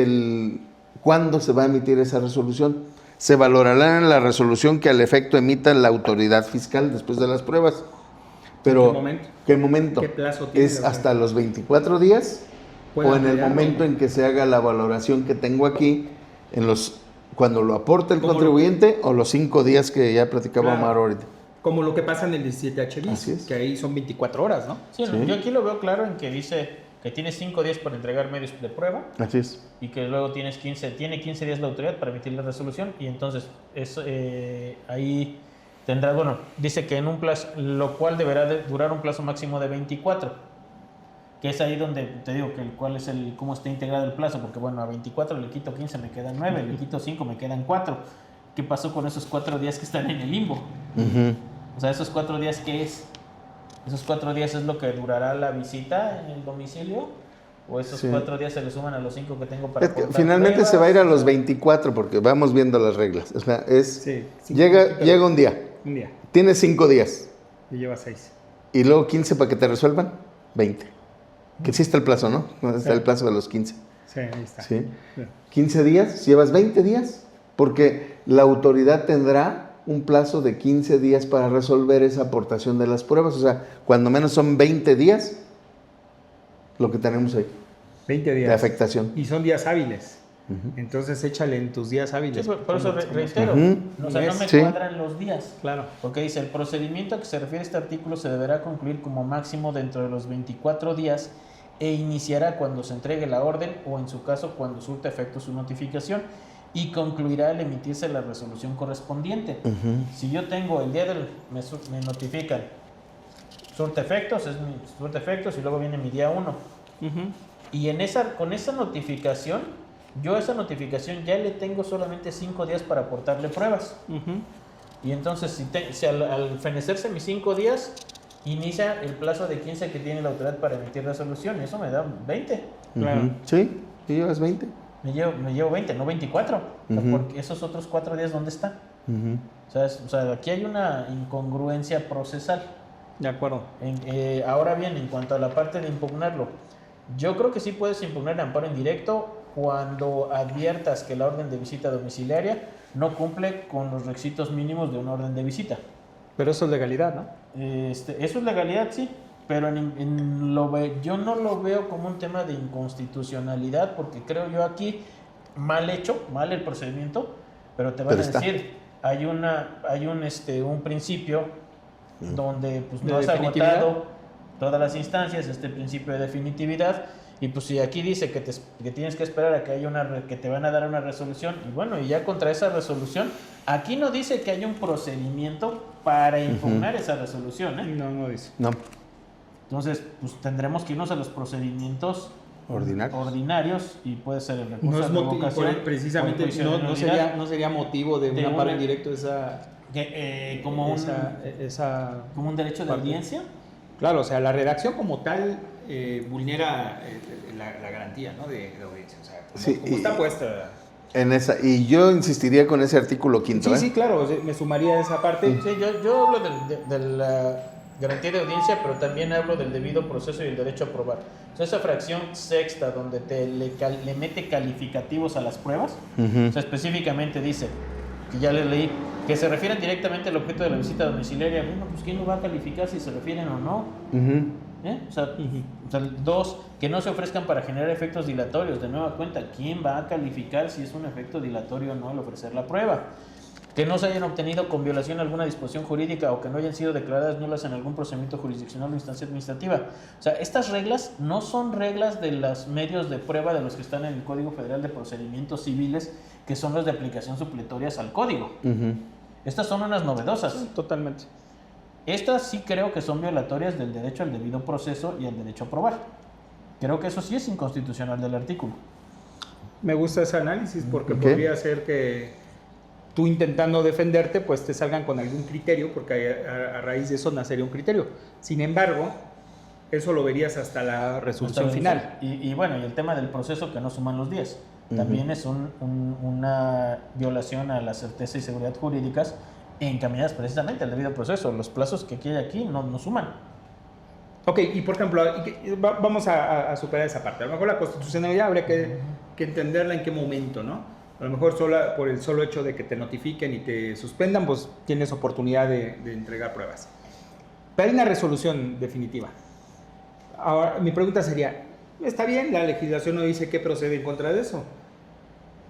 cuándo se va a emitir esa resolución. Se valorará en la resolución que al efecto emita la autoridad fiscal después de las pruebas. Pero, ¿qué momento? ¿Qué plazo tiene? ¿Es hasta los 24 días? ¿O en el momento en que se haga la valoración que tengo aquí, cuando lo aporta el contribuyente, o los 5 días que ya platicaba Omar ahorita? Como lo que pasa en el 17H bis, que ahí son 24 horas, ¿no? Sí, yo aquí lo veo claro en que dice que tienes 5 días para entregar medios de prueba. Así es. Y que luego tiene 15 días la autoridad para emitir la resolución, y entonces ahí tendrá, dice que en un plazo, lo cual deberá de durar un plazo máximo de 24, que es ahí donde te digo que cómo está integrado el plazo, porque a 24 le quito 15, me quedan 9, le quito 5, me quedan 4. ¿Qué pasó con esos 4 días que están en el limbo? O sea, esos 4 días, ¿qué es? ¿Esos 4 días es lo que durará la visita en el domicilio? ¿O esos 4 días se le suman a los 5 que tengo para contar finalmente pruebas? Se va a ir a los 24 porque vamos viendo las reglas. O sea, llega un día. Tienes 5 días. Y lleva 6. Y luego 15 para que te resuelvan, 20. Que sí está el plazo, ¿no? Está el plazo de los 15. Sí, ahí está. ¿Sí? 15 días, llevas 20 días, porque la autoridad tendrá un plazo de 15 días para resolver esa aportación de las pruebas. O sea, cuando menos son 20 días lo que tenemos ahí. 20 días. De afectación. Y son días hábiles. Entonces échale en tus días hábiles. Sí, por eso reitero, o sea, no me cuadran los días. Claro. Porque dice, el procedimiento a que se refiere este artículo se deberá concluir como máximo dentro de los 24 días e iniciará cuando se entregue la orden o en su caso cuando surta efecto su notificación y concluirá al emitirse la resolución correspondiente. Si yo tengo el día del... me notifican, surte efectos y luego viene mi día 1. Y con esa notificación, yo a esa notificación ya le tengo solamente 5 días para aportarle pruebas. Y entonces, si al fenecerse mis 5 días, inicia el plazo de 15 que tiene la autoridad para emitir resolución. Eso me da 20. Claro. Sí, llevas 20. Me llevo 20, no 24. Porque esos otros 4 días, ¿dónde están? O sea, aquí hay una incongruencia procesal. De acuerdo. Ahora bien, en cuanto a la parte de impugnarlo, yo creo que sí puedes impugnar el amparo indirecto cuando adviertas que la orden de visita domiciliaria no cumple con los requisitos mínimos de una orden de visita. Pero eso es legalidad, ¿no? Eso es legalidad, sí, pero yo no lo veo como un tema de inconstitucionalidad, porque creo yo aquí mal el procedimiento, pero te van a decir, hay un principio donde pues, no has agotado todas las instancias, este principio de definitividad, y pues si aquí dice que tienes que esperar a que haya que te van a dar una resolución, y bueno, y ya contra esa resolución, aquí no dice que haya un procedimiento para impugnar esa resolución, ¿eh? No dice. No. Entonces, pues tendremos que irnos a los procedimientos ordinarios y puede ser el recurso de revocación. Precisamente no sería motivo de un amparo indirecto como un derecho de audiencia. Claro, o sea, la redacción como tal vulnera la garantía, ¿no? de audiencia. O sea, como está puesta. En esa, y yo insistiría con ese artículo 5. Sí, claro, me sumaría a esa parte. Sí, yo hablo de la garantía de audiencia, pero también hablo del debido proceso y el derecho a probar. O sea, esa fracción sexta donde le mete calificativos a las pruebas, o sea, específicamente dice, que ya le leí, que se refieren directamente al objeto de la visita domiciliaria. Bueno, pues ¿quién lo va a calificar si se refieren o no? O sea, 2, que no se ofrezcan para generar efectos dilatorios. De nueva cuenta, ¿quién va a calificar si es un efecto dilatorio o no el ofrecer la prueba? Que no se hayan obtenido con violación a alguna disposición jurídica o que no hayan sido declaradas nulas en algún procedimiento jurisdiccional o instancia administrativa. O sea, estas reglas no son reglas de los medios de prueba de los que están en el Código Federal de Procedimientos Civiles, que son los de aplicación supletorias al Código. Estas son unas novedosas. Sí, totalmente. Estas sí creo que son violatorias del derecho al debido proceso y al derecho a probar. Creo que eso sí es inconstitucional del artículo. Me gusta ese análisis porque podría ser que tú intentando defenderte, pues te salgan con algún criterio, porque a raíz de eso nacería un criterio. Sin embargo, eso lo verías hasta la resolución final. Y bueno, y el tema del proceso que no suman los días. También es una violación a la certeza y seguridad jurídicas encaminadas precisamente al debido proceso. Los plazos que aquí no suman. Ok, y por ejemplo, vamos a superar esa parte. A lo mejor la constitucionalidad habría que entenderla en qué momento, ¿no? A lo mejor por el solo hecho de que te notifiquen y te suspendan, pues tienes oportunidad de entregar pruebas. Pero hay una resolución definitiva. Ahora, mi pregunta sería, está bien, la legislación no dice qué procede en contra de eso.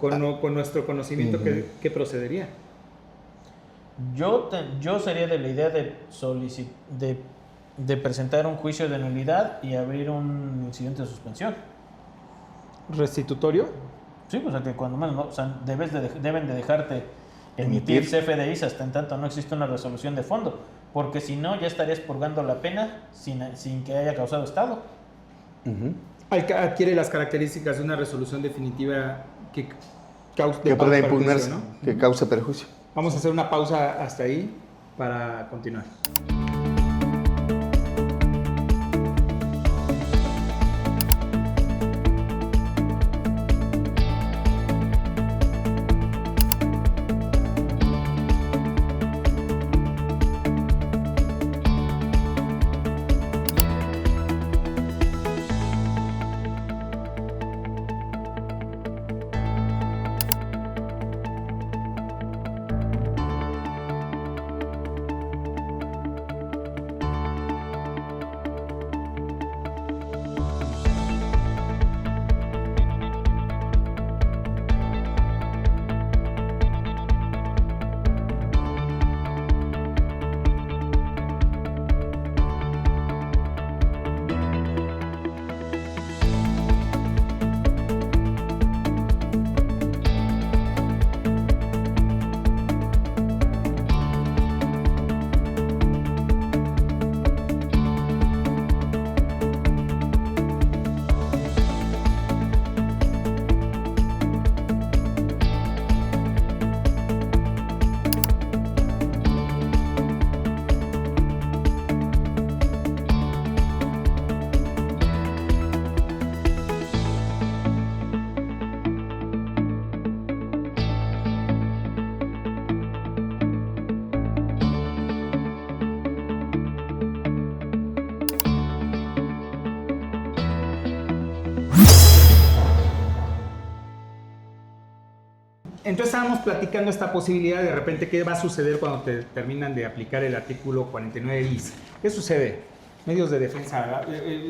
Con nuestro conocimiento, ¿qué procedería? Yo sería de la idea de presentar un juicio de nulidad y abrir un incidente de suspensión. ¿Restitutorio? Sí, o sea que cuando menos, ¿no? O sea, deben de dejarte emitir CFDIs hasta en tanto no existe una resolución de fondo, porque si no ya estarías purgando la pena sin que haya causado estado. Adquiere las características de una resolución definitiva que pueda impugnarse, ¿no? que cause perjuicio. Vamos a hacer una pausa hasta ahí para continuar. Entonces estábamos platicando esta posibilidad de repente qué va a suceder cuando te terminan de aplicar el artículo 49 bis. ¿Qué sucede? Medios de defensa.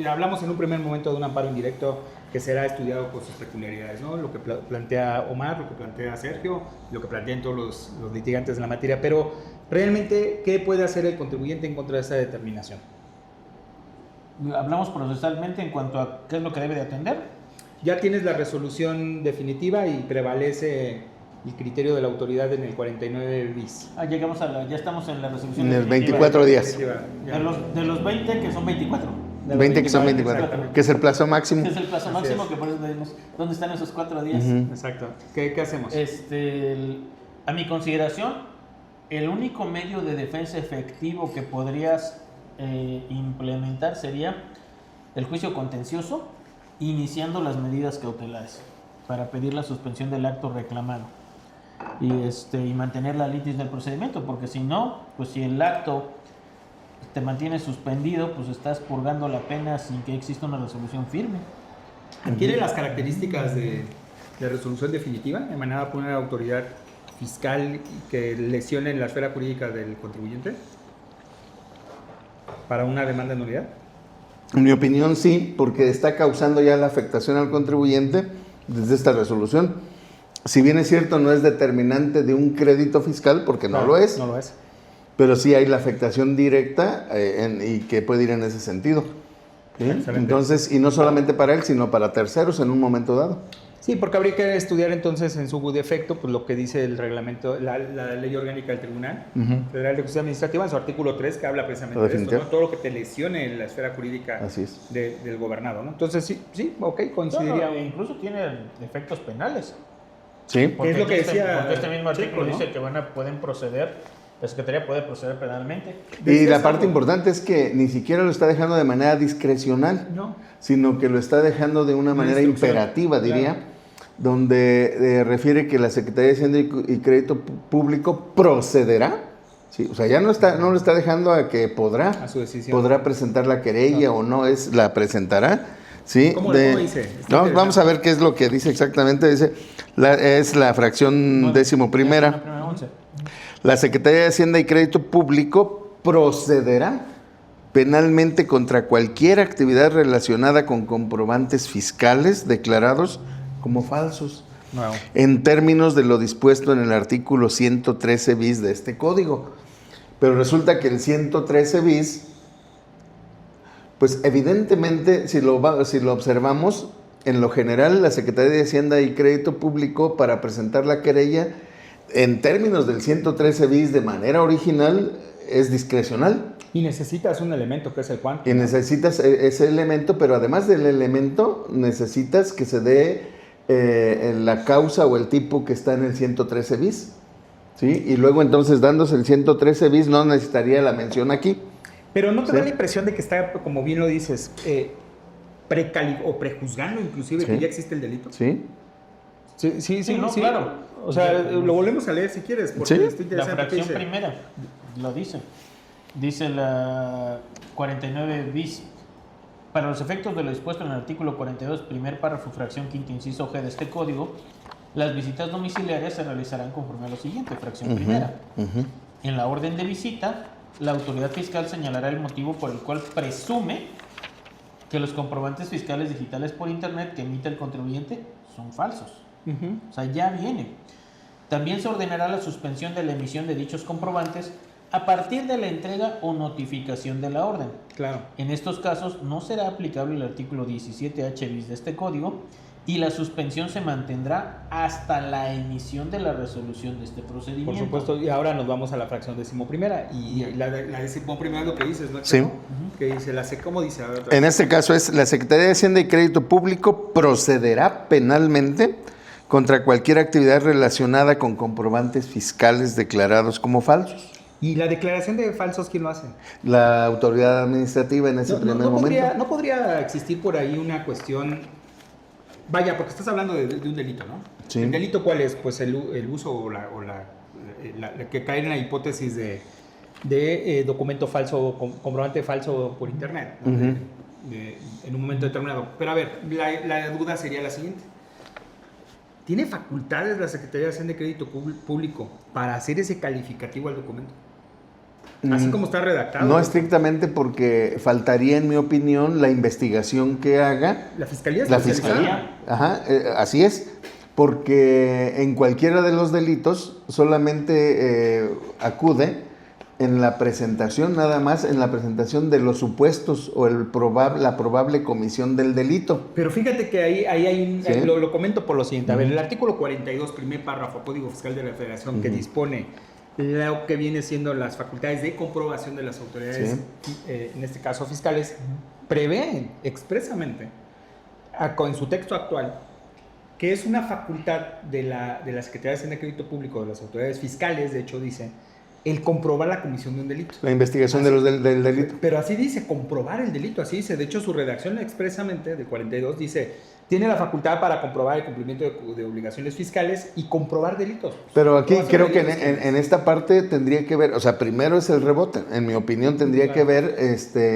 Hablamos en un primer momento de un amparo indirecto que será estudiado por sus peculiaridades, ¿no? Lo que plantea Omar, lo que plantea Sergio, lo que plantean todos los litigantes de la materia. Pero realmente, ¿qué puede hacer el contribuyente en contra de esta determinación? Hablamos procesalmente en cuanto a qué es lo que debe de atender. Ya tienes la resolución definitiva y prevalece el criterio de la autoridad en el 49 bis. Ya estamos en la resolución. En el definitiva. 24 días. De los 20, que son 24. De los 20 que son 24. Que es el plazo máximo. Que es el plazo Así máximo, es. que por eso vemos dónde están esos 4 días. Exacto. ¿Qué hacemos? A mi consideración, el único medio de defensa efectivo que podrías implementar sería el juicio contencioso, iniciando las medidas cautelares para pedir la suspensión del acto reclamado y mantener la litis del procedimiento, porque si no, pues si el acto te mantiene suspendido, pues estás purgando la pena sin que exista una resolución firme. ¿Adquiere las características de resolución definitiva emanada por una autoridad fiscal que lesione la esfera jurídica del contribuyente para una demanda de nulidad? En mi opinión, sí, porque está causando ya la afectación al contribuyente desde esta resolución. Si bien es cierto, no es determinante de un crédito fiscal, porque no lo es, pero sí hay la afectación directa y que puede ir en ese sentido. ¿Sí? Entonces, y no solamente para él, sino para terceros en un momento dado. Sí, porque habría que estudiar entonces en su defecto pues, lo que dice el reglamento, la ley orgánica del Tribunal Federal de Justicia Administrativa en su artículo 3, que habla precisamente de esto, ¿no? Todo lo que te lesione en la esfera jurídica del gobernado, ¿no? Entonces, sí, ok, coincidiría. No, incluso tiene efectos penales. Sí. Porque es lo que decía porque este mismo artículo Checo, ¿no? dice que pueden proceder, la Secretaría puede proceder penalmente. Y la parte importante es que ni siquiera lo está dejando de manera discrecional, sino que lo está dejando de una manera imperativa, diría, donde refiere que la Secretaría de Hacienda y Crédito Público procederá. Sí, o sea, ya no lo está dejando a que podrá presentar la querella o no, la presentará. ¿Sí? ¿Cómo dice? Vamos a ver qué es lo que dice exactamente. Dice, es la fracción 11ª. La Secretaría de Hacienda y Crédito Público procederá penalmente contra cualquier actividad relacionada con comprobantes fiscales declarados como falsos, en términos de lo dispuesto en el artículo 113 bis de este código. Pero resulta que el 113 bis, pues evidentemente, si lo observamos, en lo general, la Secretaría de Hacienda y Crédito Público, para presentar la querella, en términos del 113 bis de manera original, es discrecional. Y necesitas un elemento que es el cuánto. Y necesitas ese elemento, pero además del elemento, necesitas que se dé la causa o el tipo que está en el 113 bis. ¿Sí? Y luego entonces, dándose el 113 bis, no necesitaría la mención aquí. Pero ¿no te da la impresión de que está, como bien lo dices, prejuzgando inclusive que ya existe el delito? Sí. Sí, claro. O sea, lo volvemos a leer si quieres, porque está interesante. La fracción primera lo dice. Dice la 49 bis. Para los efectos de lo dispuesto en el artículo 42, primer párrafo, fracción quinta, inciso G de este código, las visitas domiciliarias se realizarán conforme a lo siguiente, fracción primera. En la orden de visita, la autoridad fiscal señalará el motivo por el cual presume que los comprobantes fiscales digitales por internet que emite el contribuyente son falsos. O sea, ya viene. También se ordenará la suspensión de la emisión de dichos comprobantes a partir de la entrega o notificación de la orden. Claro. En estos casos no será aplicable el artículo 17H bis de este código y la suspensión se mantendrá hasta la emisión de la resolución de este procedimiento. Por supuesto, y ahora nos vamos a la fracción decimoprimera. Y la decimoprimera es lo que dices, ¿no? Sí. Que dice, ¿cómo dice? En este caso es, la Secretaría de Hacienda y Crédito Público procederá penalmente contra cualquier actividad relacionada con comprobantes fiscales declarados como falsos. ¿Y la declaración de falsos quién lo hace? La autoridad administrativa en ese primer momento. ¿No podría existir por ahí una cuestión? Vaya, porque estás hablando de un delito, ¿no? Sí. ¿El delito cuál es? Pues el uso o la que cae en la hipótesis de documento falso, comprobante falso por internet, ¿no? En un momento determinado. Pero a ver, la duda sería la siguiente. ¿Tiene facultades la Secretaría de Hacienda y Crédito Público para hacer ese calificativo al documento? Así como está redactado. No estrictamente, porque faltaría, en mi opinión, la investigación que haga La Fiscalía la Especializada. Fiscalía. Ajá, así es, porque en cualquiera de los delitos solamente acude en la presentación, nada más en la presentación de los supuestos o la probable comisión del delito. Pero fíjate que ahí hay Sí. lo comento por lo siguiente. A ver, el artículo 42, primer párrafo, Código Fiscal de la Federación, que dispone lo que viene siendo las facultades de comprobación de las autoridades, en este caso fiscales, prevé expresamente, en su texto actual, que es una facultad de la Secretaría de Hacienda y Crédito Público, de las autoridades fiscales, de hecho dice, el comprobar la comisión de un delito. La investigación de los del delito. Pero así dice, comprobar el delito, así dice. De hecho, su redacción expresamente, de 42, dice, tiene la facultad para comprobar el cumplimiento de obligaciones fiscales y comprobar delitos. Pero aquí creo que delitos. en esta parte tendría que ver, o sea, primero es el rebote. En mi opinión tendría que ver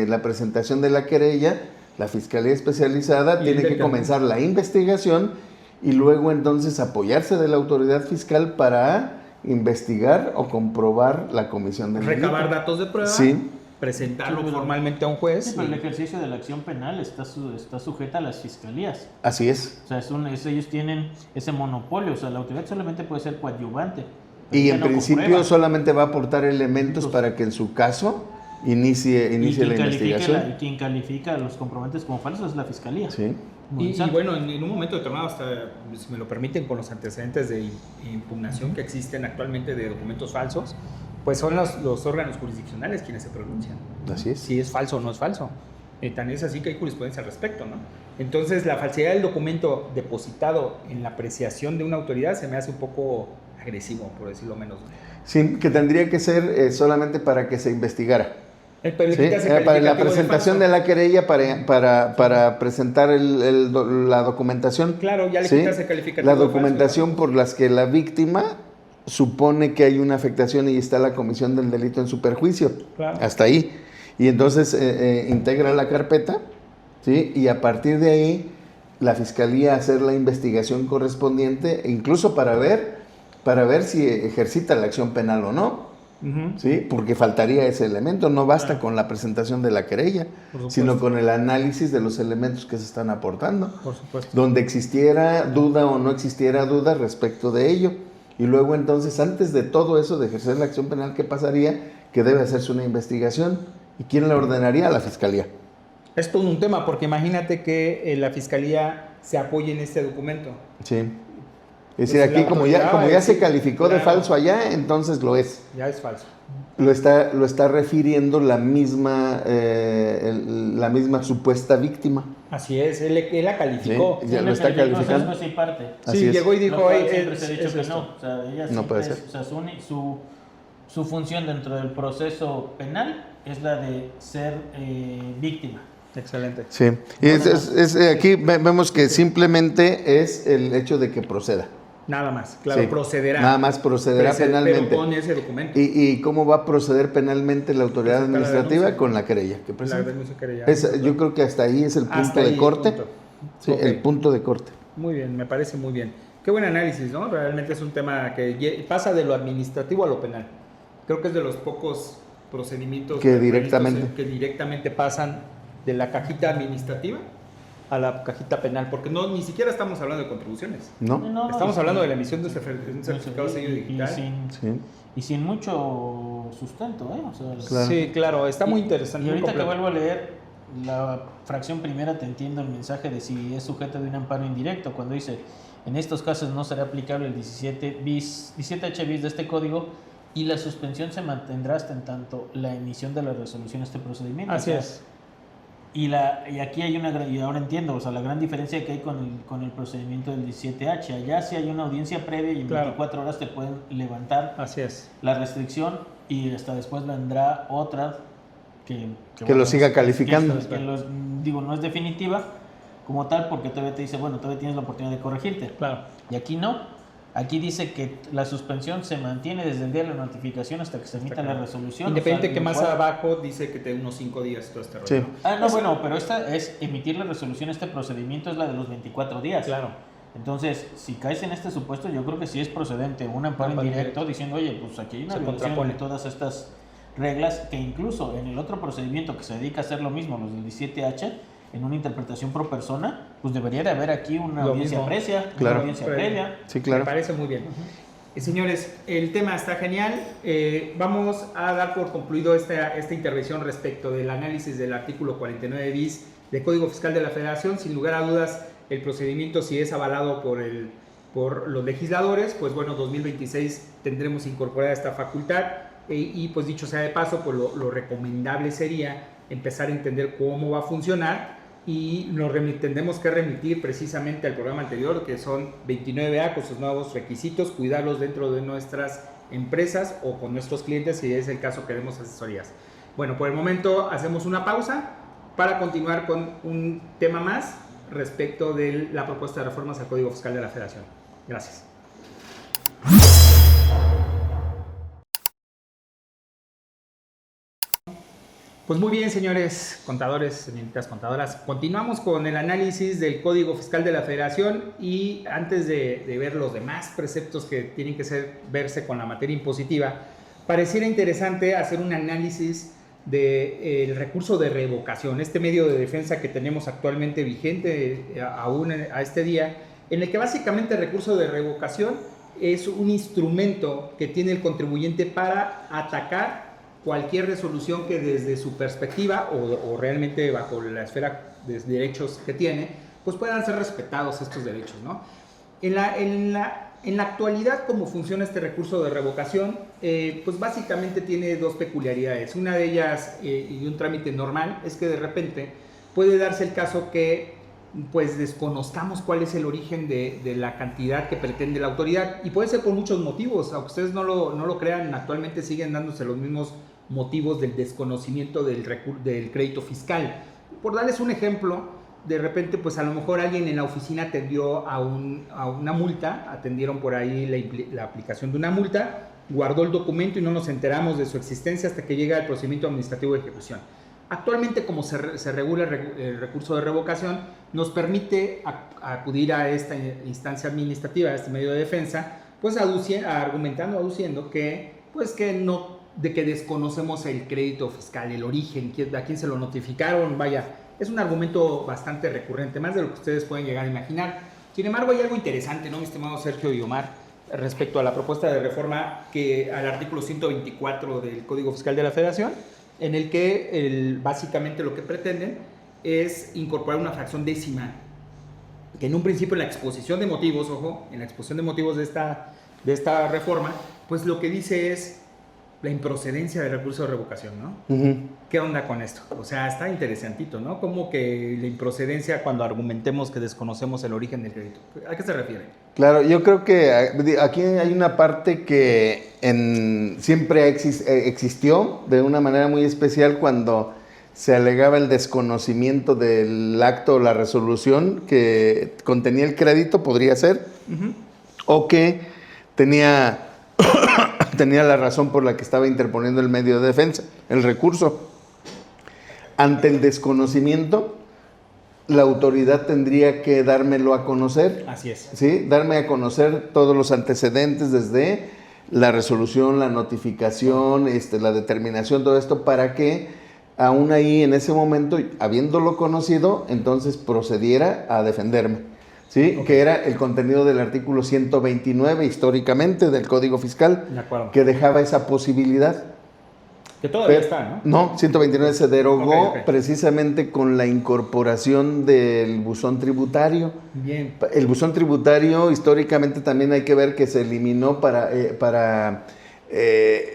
la presentación de la querella, la Fiscalía Especializada Y tiene el que comenzar la investigación y luego entonces apoyarse de la autoridad fiscal para investigar o comprobar la comisión del delito. Recabar datos de prueba, Sí. presentarlo Sí, pero- formalmente a un juez. Sí, pero el ejercicio de la acción penal está sujeta a las fiscalías. Así es. O sea, ellos tienen ese monopolio. O sea, la autoridad solamente puede ser coadyuvante. Y Ella en no principio comprueba. solamente va a aportar elementos para que en su caso inicie Y la investigación. quien califica los comprobantes como falsos es la fiscalía. Sí. Y bueno, en un momento determinado, hasta, si me lo permiten, con los antecedentes de impugnación que existen actualmente de documentos falsos, pues son los órganos jurisdiccionales quienes se pronuncian. Así es. Si es falso o no es falso. Tan es así que hay jurisprudencia al respecto, ¿no? Entonces, la falsedad del documento depositado en la apreciación de una autoridad se me hace un poco agresivo, por decirlo menos. Sí, que tendría que ser solamente para que se investigara. Pero le Sí, quitas el para la calificativo presentación falso. de la querella, para presentar la documentación. Claro, ya le ¿sí? quitas el calificativo La de documentación por las que la víctima supone que hay una afectación y está la comisión del delito en su perjuicio. Claro. Hasta ahí. Y entonces integra la carpeta, ¿sí? Y a partir de ahí la fiscalía hacer la investigación correspondiente, incluso para ver si ejercita la acción penal o no. Ujú. ¿Sí? Porque faltaría ese elemento, no basta con la presentación de la querella, Por supuesto. sino con el análisis de los elementos que se están aportando, Por supuesto. donde existiera duda o no existiera duda respecto de ello. Y luego entonces, antes de todo eso, de ejercer la acción penal, ¿qué pasaría? Que debe hacerse una investigación. ¿Y quién la ordenaría? La Fiscalía. Es todo un tema, porque imagínate que la fiscalía se apoye en este documento. Sí. Es decir, Pues aquí la como autoridad ya se sí, calificó de claro. falso allá, entonces lo es. Ya es falso. Lo está refiriendo la misma supuesta víctima. Así es, él la calificó. Sí, ya lo está calificando. Eso sí parte. Así Sí, es. llegó y dijo, Lo cual "Ay, siempre se ha dicho es que esto". no. O sea, ella No puede siempre ser. o sea, su función dentro del proceso penal es la de ser víctima. Excelente. Sí, y aquí vemos que simplemente es el hecho de que proceda. Nada más, claro, Sí. procederá. Nada más procederá penalmente. Pero con ese documento. ¿Y cómo va a proceder penalmente la autoridad Presentar la administrativa? denuncia. Con la querella que La presenta. denuncia que ya- Yo creo que hasta ahí es el punto Hasta ahí de el corte. punto. Sí, Ok. el punto de corte. Muy bien, me parece muy bien. Qué buen análisis, ¿no? Realmente es un tema que pasa de lo administrativo a lo penal. Creo que es de los pocos procedimientos Que directamente. que directamente pasan de la cajita administrativa a la cajita penal, porque ni siquiera estamos hablando de contribuciones. ¿No? Estamos hablando de la emisión de un certificado de sello digital. Sí. Y sin mucho sustento, ¿eh? O sea, Claro. Sí, claro, está muy interesante. Y muy ahorita que completo. vuelvo a leer la fracción primera, te entiendo el mensaje de si es sujeto de un amparo indirecto, cuando dice, en estos casos no será aplicable el 17H bis de este código y la suspensión se mantendrá hasta en tanto la emisión de la resolución de este procedimiento. Así O sea, es. Y aquí hay y ahora entiendo, o sea, la gran diferencia que hay con el procedimiento del 17H. Allá sí hay una audiencia previa y en Claro. 24 horas te pueden levantar Así es. la restricción y hasta después vendrá otra que lo siga calificando. Digo, no es definitiva como tal porque todavía te dice, bueno, todavía tienes la oportunidad de corregirte. Claro. Y aquí no. Aquí dice que la suspensión se mantiene desde el día de la notificación hasta que se emita la resolución. Independiente o sea, que lo más cual- abajo dice que te unos 5 días todo este rollo. Sí. Ah, no, bueno, pero esta es emitir la resolución, este procedimiento es la de los 24 días. Claro. Entonces, si caes en este supuesto, yo creo que sí es procedente un amparo indirecto diciendo, oye, pues aquí hay una violación de todas estas reglas, que incluso en el otro procedimiento que se dedica a hacer lo mismo, los del 17H, en una interpretación pro persona, pues debería de haber aquí una audiencia previa, claro. una audiencia previa. Sí, claro. Me parece muy bien. Señores, el tema está genial. Vamos a dar por concluido esta intervención respecto del análisis del artículo 49 bis del Código Fiscal de la Federación. Sin lugar a dudas, el procedimiento, si es avalado por los legisladores, pues bueno, 2026 tendremos incorporada esta facultad y pues dicho sea de paso, pues lo recomendable sería empezar a entender cómo va a funcionar y nos tendremos que remitir precisamente al programa anterior, que son 29A con sus nuevos requisitos, cuidarlos dentro de nuestras empresas o con nuestros clientes, si es el caso queremos asesorías. Bueno, por el momento hacemos una pausa para continuar con un tema más respecto de la propuesta de reformas al Código Fiscal de la Federación. Gracias. Pues muy bien, señores contadores, señoritas contadoras, continuamos con el análisis del Código Fiscal de la Federación y antes de ver los demás preceptos que tienen que verse con la materia impositiva, pareciera interesante hacer un análisis del recurso de revocación, este medio de defensa que tenemos actualmente vigente aún a este día, en el que básicamente el recurso de revocación es un instrumento que tiene el contribuyente para atacar cualquier resolución que desde su perspectiva o realmente bajo la esfera de derechos que tiene, pues puedan ser respetados estos derechos, ¿no? En la actualidad, ¿cómo funciona este recurso de revocación? Pues básicamente tiene dos peculiaridades. Una de ellas, y un trámite normal, es que de repente puede darse el caso que pues desconozcamos cuál es el origen de la cantidad que pretende la autoridad, y puede ser por muchos motivos, aunque ustedes no lo crean, actualmente siguen dándose los mismos motivos del desconocimiento del crédito fiscal. Por darles un ejemplo, de repente pues a lo mejor alguien en la oficina atendió a una multa, atendieron por ahí la aplicación de una multa, guardó el documento y no nos enteramos de su existencia hasta que llega el procedimiento administrativo de ejecución. Actualmente, como se regula el recurso de revocación, nos permite acudir a esta instancia administrativa, a este medio de defensa, pues aduciendo que desconocemos el crédito fiscal, el origen, a quién se lo notificaron, vaya, es un argumento bastante recurrente, más de lo que ustedes pueden llegar a imaginar. Sin embargo, hay algo interesante, ¿no, mi estimado Sergio y Omar, respecto a la propuesta de reforma al artículo 124 del Código Fiscal de la Federación, en el que básicamente lo que pretenden es incorporar una fracción décima, que en un principio en la exposición de motivos, en la exposición de motivos de esta reforma, pues lo que dice es la improcedencia del recurso de revocación, ¿no? Uh-huh. ¿Qué onda con esto? O sea, está interesantito, ¿no? Como que la improcedencia cuando argumentemos que desconocemos el origen del crédito. ¿A qué se refiere? Claro, yo creo que aquí hay una parte que siempre existió de una manera muy especial cuando se alegaba el desconocimiento del acto o la resolución que contenía el crédito, podría ser, uh-huh, o que tenía la razón por la que estaba interponiendo el medio de defensa, el recurso. Ante el desconocimiento, la autoridad tendría que dármelo a conocer. Así es. ¿Sí? Darme a conocer todos los antecedentes desde la resolución, la notificación, la determinación, todo esto, para que aún ahí en ese momento, habiéndolo conocido, entonces procediera a defenderme. ¿Sí? Okay. Que era el contenido del artículo 129 históricamente del Código Fiscal, que dejaba esa posibilidad. Que todavía está, ¿no? No, 129 se derogó precisamente con la incorporación del buzón tributario. Bien. El buzón tributario históricamente también hay que ver que se eliminó para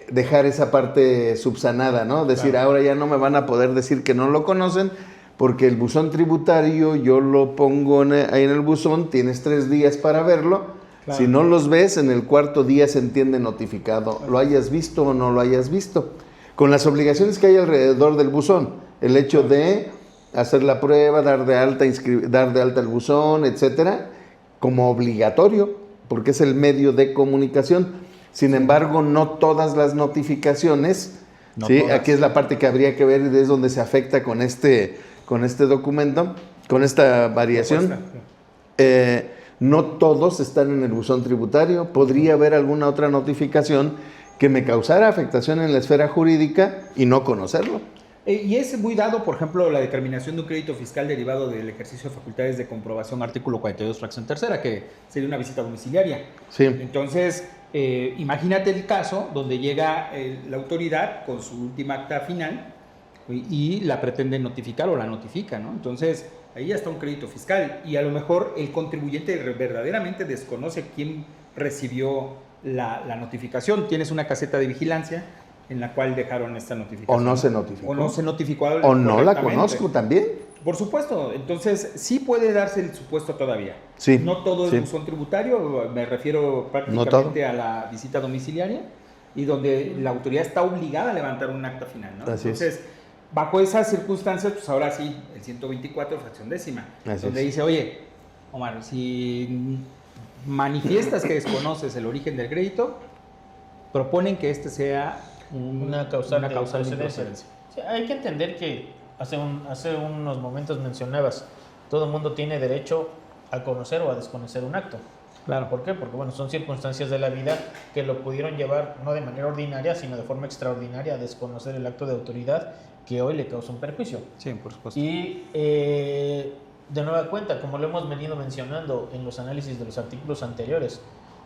dejar esa parte subsanada, ¿no? Decir, claro, ahora ya no me van a poder decir que no lo conocen, porque el buzón tributario yo lo pongo ahí en el buzón, tienes 3 días para verlo, claro, si no los ves, en el cuarto día se entiende notificado, claro, lo hayas visto o no lo hayas visto, con las obligaciones que hay alrededor del buzón, el hecho de hacer la prueba, dar de alta el buzón, etcétera, como obligatorio, porque es el medio de comunicación. Sin embargo, no todas las notificaciones, no, ¿sí? Todas. Aquí es la parte que habría que ver y es donde se afecta con este documento, con esta variación. no todos están en el buzón tributario. Podría haber alguna otra notificación que me causara afectación en la esfera jurídica y no conocerlo. Y es muy dado, por ejemplo, la determinación de un crédito fiscal derivado del ejercicio de facultades de comprobación, artículo 42, fracción tercera, que sería una visita domiciliaria. Sí. Entonces, imagínate el caso donde llega la autoridad con su última acta final y la pretende notificar o la notifica, ¿no? Entonces, ahí ya está un crédito fiscal y a lo mejor el contribuyente verdaderamente desconoce quién recibió la notificación. Tienes una caseta de vigilancia en la cual dejaron esta notificación. O no se notificó. O no se notificó. O no la conozco también. Por supuesto. Entonces, sí puede darse el supuesto todavía. Sí. No todo sí. es buzón tributario, me refiero prácticamente a la visita domiciliaria y donde la autoridad está obligada a levantar un acta final, ¿no? Así Entonces, bajo esas circunstancias, pues ahora sí, el 124, fracción décima, Así donde es. dice, oye, Omar, si manifiestas que desconoces el origen del crédito, proponen que este sea una causal de improcedencia. improcedencia. Sí, hay que entender que hace unos momentos mencionabas, todo el mundo tiene derecho a conocer o a desconocer un acto. Claro. ¿Por qué? Porque bueno, son circunstancias de la vida que lo pudieron llevar no de manera ordinaria, sino de forma extraordinaria a desconocer el acto de autoridad que hoy le causa un perjuicio. Sí, por supuesto. Y de nueva cuenta, como lo hemos venido mencionando en los análisis de los artículos anteriores,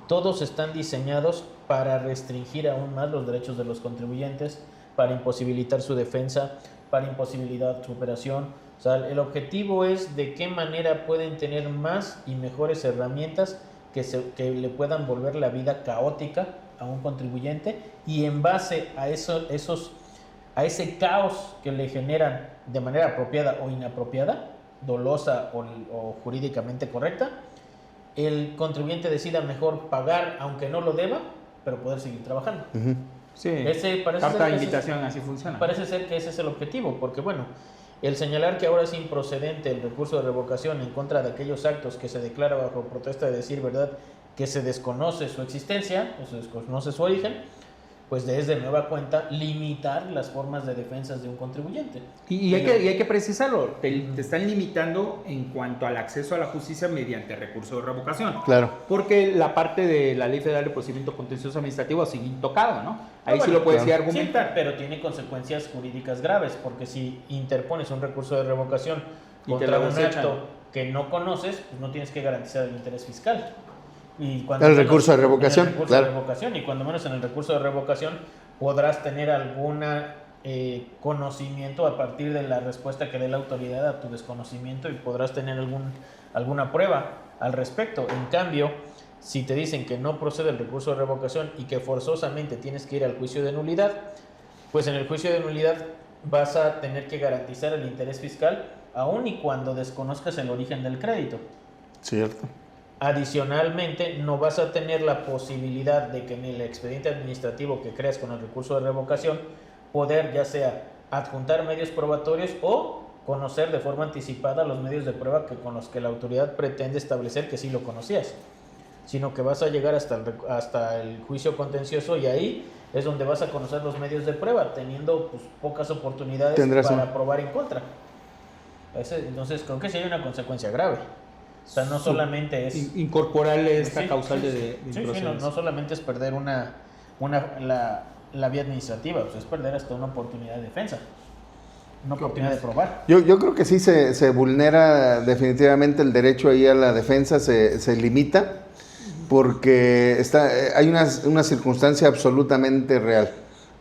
todos están diseñados para restringir aún más los derechos de los contribuyentes, para imposibilitar su defensa, para imposibilitar su operación. O sea, el objetivo es de qué manera pueden tener más y mejores herramientas que le puedan volver la vida caótica a un contribuyente y en base a ese caos que le generan de manera apropiada o inapropiada, dolosa o jurídicamente correcta, el contribuyente decida mejor pagar aunque no lo deba, pero poder seguir trabajando. Uh-huh. Sí, Parece carta de ser que invitación, así funciona. Parece ser que ese es el objetivo, porque bueno, el señalar que ahora es improcedente el recurso de revocación en contra de aquellos actos que se declara bajo protesta de decir verdad que se desconoce su existencia o se desconoce su origen, pues es de nueva cuenta limitar las formas de defensas de un contribuyente. Y hay que precisarlo, te están limitando en cuanto al acceso a la justicia mediante recurso de revocación. Claro. Porque la parte de la Ley Federal de Procedimiento Contencioso Administrativo sigue intocada, ¿no? Ahí bueno, sí lo puedes claro. argumentar. Sí, pero tiene consecuencias jurídicas graves, porque si interpones un recurso de revocación Y te contra lo un desechan. acto que no conoces, pues no tienes que garantizar el interés fiscal. Y El recurso de revocación, el recurso claro. de revocación, y cuando menos en el recurso de revocación podrás tener alguna conocimiento a partir de la respuesta que dé la autoridad a tu desconocimiento y podrás tener alguna prueba al respecto. En cambio, si te dicen que no procede el recurso de revocación y que forzosamente tienes que ir al juicio de nulidad, pues en el juicio de nulidad vas a tener que garantizar el interés fiscal aun y cuando desconozcas el origen del crédito. Cierto. Adicionalmente, no vas a tener la posibilidad de que en el expediente administrativo que creas con el recurso de revocación, poder ya sea adjuntar medios probatorios o conocer de forma anticipada los medios de prueba con los que la autoridad pretende establecer que sí lo conocías, sino que vas a llegar hasta el juicio contencioso y ahí es donde vas a conocer los medios de prueba, teniendo pues, pocas oportunidades para probar en contra. Entonces creo que sí hay una consecuencia grave. O sea, no solamente es incorporarle esta causal de improcedencia. no solamente es perder la vía administrativa, pues es perder hasta una oportunidad de defensa, una oportunidad de probar. Yo creo que sí se vulnera definitivamente el derecho ahí a la defensa, se limita, porque hay una circunstancia absolutamente real.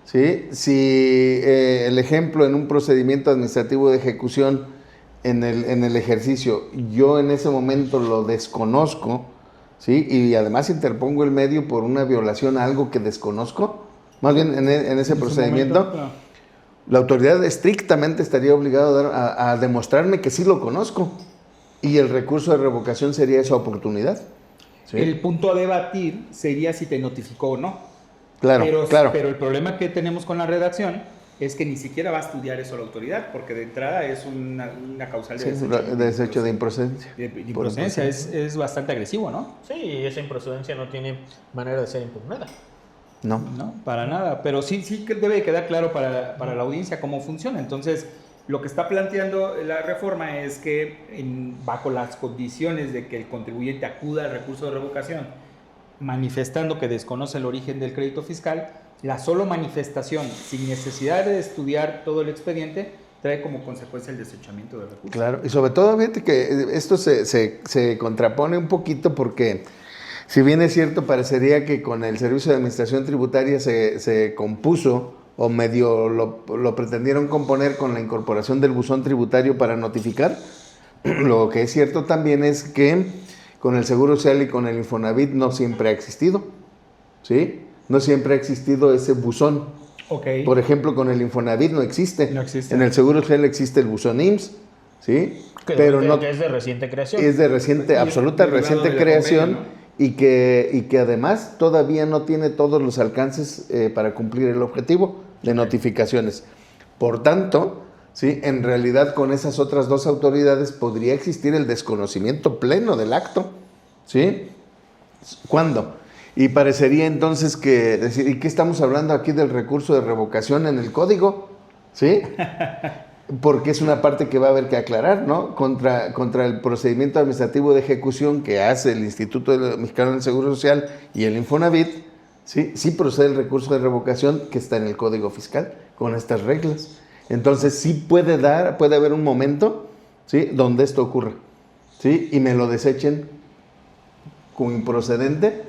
¿Sí? Si el ejemplo en un procedimiento administrativo de ejecución en el ejercicio, yo en ese momento lo desconozco, ¿sí? Y además interpongo el medio por una violación a algo que desconozco, más bien en ese procedimiento, momento, claro. La autoridad estrictamente estaría obligada a demostrarme que sí lo conozco, y el recurso de revocación sería esa oportunidad. ¿Sí? El punto a debatir sería si te notificó o no. Claro, claro. Pero el problema que tenemos con la redacción es que ni siquiera va a estudiar eso la autoridad, porque de entrada es una causal de desecho de improcedencia. De improcedencia es bastante agresivo, ¿no? Sí, esa improcedencia no tiene manera de ser impugnada. No, para nada, pero sí que debe quedar claro para la audiencia cómo funciona. Entonces, Lo que está planteando la reforma es que bajo las condiciones de que el contribuyente acuda al recurso de revocación manifestando que desconoce el origen del crédito fiscal, la solo manifestación sin necesidad de estudiar todo el expediente trae como consecuencia el desechamiento del recurso. Claro, y sobre todo, fíjate que esto se contrapone un poquito porque, si bien es cierto, parecería que con el Servicio de Administración Tributaria se compuso o medio lo pretendieron componer con la incorporación del buzón tributario para notificar. Lo que es cierto también es que con el Seguro Social y con el Infonavit no siempre ha existido, ¿sí? No siempre ha existido ese buzón. Okay. Por ejemplo, con el Infonavit no existe. No existe. En el Seguro Social existe el buzón IMSS, ¿sí? Pero no, que es de reciente creación. Es de reciente, absoluta reciente creación, convenio, ¿no? y que además todavía no tiene todos los alcances para cumplir el objetivo de notificaciones. Por tanto, ¿sí? En realidad con esas otras dos autoridades podría existir el desconocimiento pleno del acto, ¿sí? ¿Cuándo? Y parecería entonces que decir, ¿y qué estamos hablando aquí del recurso de revocación en el código? ¿Sí? Porque es una parte que va a haber que aclarar, ¿no? Contra el procedimiento administrativo de ejecución que hace el Instituto Mexicano del Seguro Social y el Infonavit, ¿sí? Sí procede el recurso de revocación que está en el Código Fiscal con estas reglas. Entonces sí puede haber un momento, ¿sí? Donde esto ocurra, ¿sí? Y me lo desechen como improcedente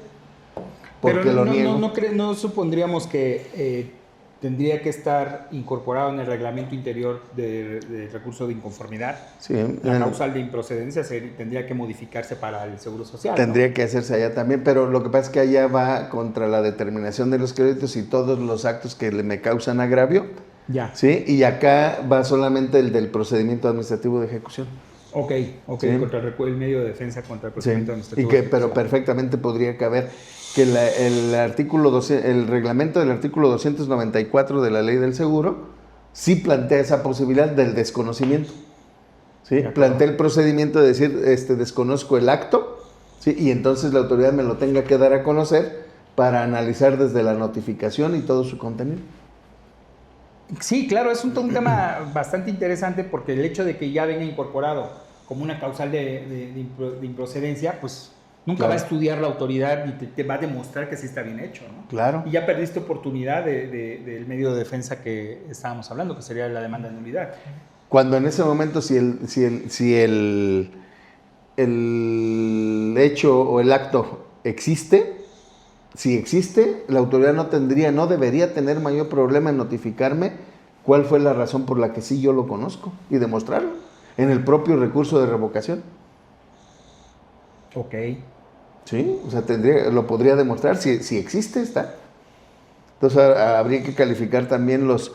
porque pero lo niego. No supondríamos que tendría que estar incorporado en el reglamento interior de recurso de inconformidad. Sí, la causal de improcedencia tendría que modificarse para el Seguro Social. Tendría que hacerse allá también, pero lo que pasa es que allá va contra la determinación de los créditos y todos los actos que me causan agravio. Ya. ¿Sí? Y acá va solamente el del procedimiento administrativo de ejecución. Ok, ¿Sí? Contra el medio de defensa contra el procedimiento administrativo. Pero perfectamente podría caber que el reglamento del artículo 294 de la Ley del Seguro sí plantea esa posibilidad del desconocimiento. ¿Sí? Plantea el procedimiento de decir, desconozco el acto, ¿sí? Y entonces la autoridad me lo tenga que dar a conocer para analizar desde la notificación y todo su contenido. Sí, claro, es un tema bastante interesante porque el hecho de que ya venga incorporado como una causal de improcedencia, pues nunca va a estudiar la autoridad y te va a demostrar que sí está bien hecho, ¿no? Claro. Y ya perdiste oportunidad del medio de defensa que estábamos hablando, que sería la demanda de nulidad. Cuando en ese momento, si el hecho o el acto existe, si existe, la autoridad no debería tener mayor problema en notificarme cuál fue la razón por la que sí yo lo conozco y demostrarlo en el propio recurso de revocación. Ok. Sí, o sea, lo podría demostrar si existe, está. Entonces habría que calificar también los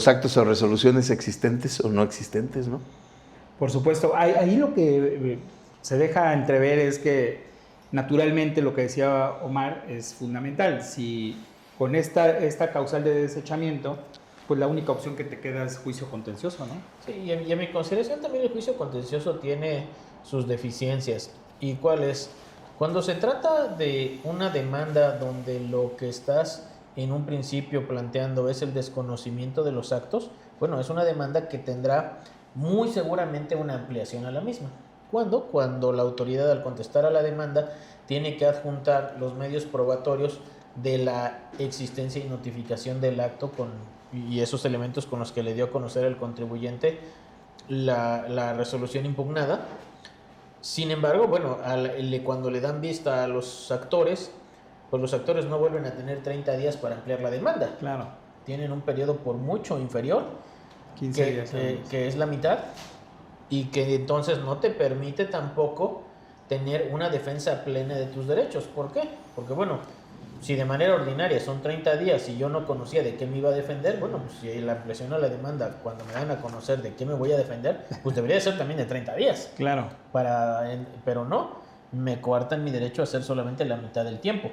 actos o resoluciones existentes o no existentes, ¿no? Por supuesto. Ahí lo que se deja entrever es que naturalmente lo que decía Omar es fundamental. Si con esta causal de desechamiento, pues la única opción que te queda es juicio contencioso, ¿no? Sí, y a mi consideración también el juicio contencioso tiene sus deficiencias. ¿Y cuál es? Cuando se trata de una demanda donde lo que estás en un principio planteando es el desconocimiento de los actos, bueno, es una demanda que tendrá muy seguramente una ampliación a la misma. ¿Cuándo? Cuando la autoridad, al contestar a la demanda, tiene que adjuntar los medios probatorios de la existencia y notificación del acto y esos elementos con los que le dio a conocer el contribuyente la resolución impugnada. Sin embargo, bueno, cuando le dan vista a los actores, pues los actores no vuelven a tener 30 días para ampliar la demanda. Claro. Tienen un periodo por mucho inferior, 15 días. Que es la mitad, y que entonces no te permite tampoco tener una defensa plena de tus derechos. ¿Por qué? Porque, bueno, si de manera ordinaria son 30 días y yo no conocía de qué me iba a defender, bueno, pues si la ampliación a la demanda, cuando me dan a conocer de qué me voy a defender, pues debería ser también de 30 días. Claro. Pero no, me coartan mi derecho a hacer solamente la mitad del tiempo.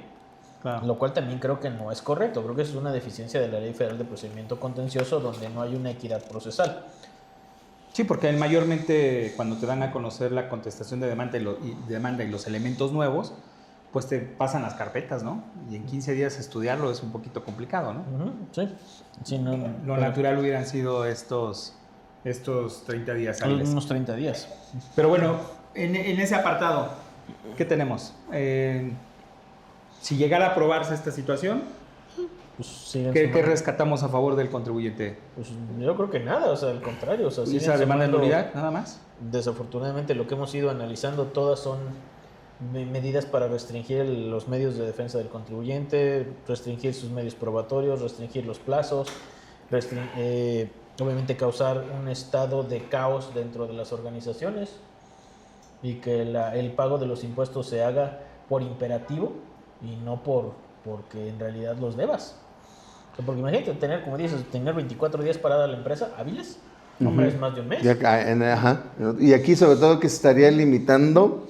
Claro. Lo cual también creo que no es correcto. Creo que eso es una deficiencia de la Ley Federal de Procedimiento Contencioso, donde no hay una equidad procesal. Sí, porque mayormente cuando te dan a conocer la contestación de demanda y los elementos nuevos, pues te pasan las carpetas, ¿no? Y en 15 días estudiarlo es un poquito complicado, ¿no? Sí. Sí, no, Lo natural hubieran sido estos estos 30 días hábiles. Unos 30 días. Pero bueno, en ese apartado, ¿qué tenemos? Si llegara a aprobarse esta situación, Pues siguen ¿qué sumando. rescatamos a favor del contribuyente? Pues yo creo que nada, o sea, al contrario. O sea, ¿Y siguen esa demanda de sumando. nulidad, nada más? Desafortunadamente, lo que hemos ido analizando todas son medidas para restringir los medios de defensa del contribuyente, restringir sus medios probatorios, restringir los plazos, obviamente causar un estado de caos dentro de las organizaciones y que el pago de los impuestos se haga por imperativo y no porque en realidad los debas. O sea, porque imagínate tener, como dices, tener 24 días parada la empresa hábiles, hombre, es más de un mes. Ajá. Y aquí sobre todo que se estaría limitando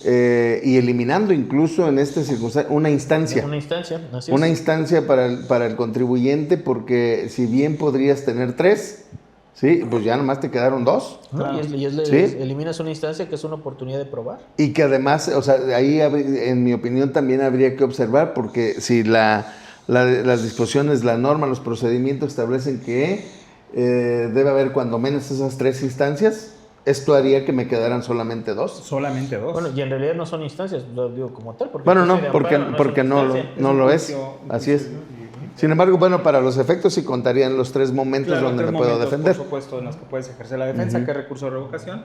y eliminando incluso en esta circunstancia una instancia. Una instancia, así Una es. instancia para el contribuyente, porque si bien podrías tener 3, ¿sí? Pues ya nomás te quedaron 2. ¿No? Claro. Sí. Eliminas una instancia que es una oportunidad de probar. Y que además, o sea, ahí en mi opinión también habría que observar, porque si las disposiciones, la norma, los procedimientos establecen que debe haber cuando menos esas 3 instancias, esto haría que me quedaran solamente 2. Solamente 2. Bueno, y en realidad no son instancias, lo digo como tal. Porque Bueno, el no, juicio de porque amparo es una instancia. no lo es. Así es. Sin embargo, bueno, para los efectos sí contarían los 3 momentos Claro, donde 3 me puedo momentos, defender. por supuesto, en los que puedes ejercer la defensa, que es recurso de revocación,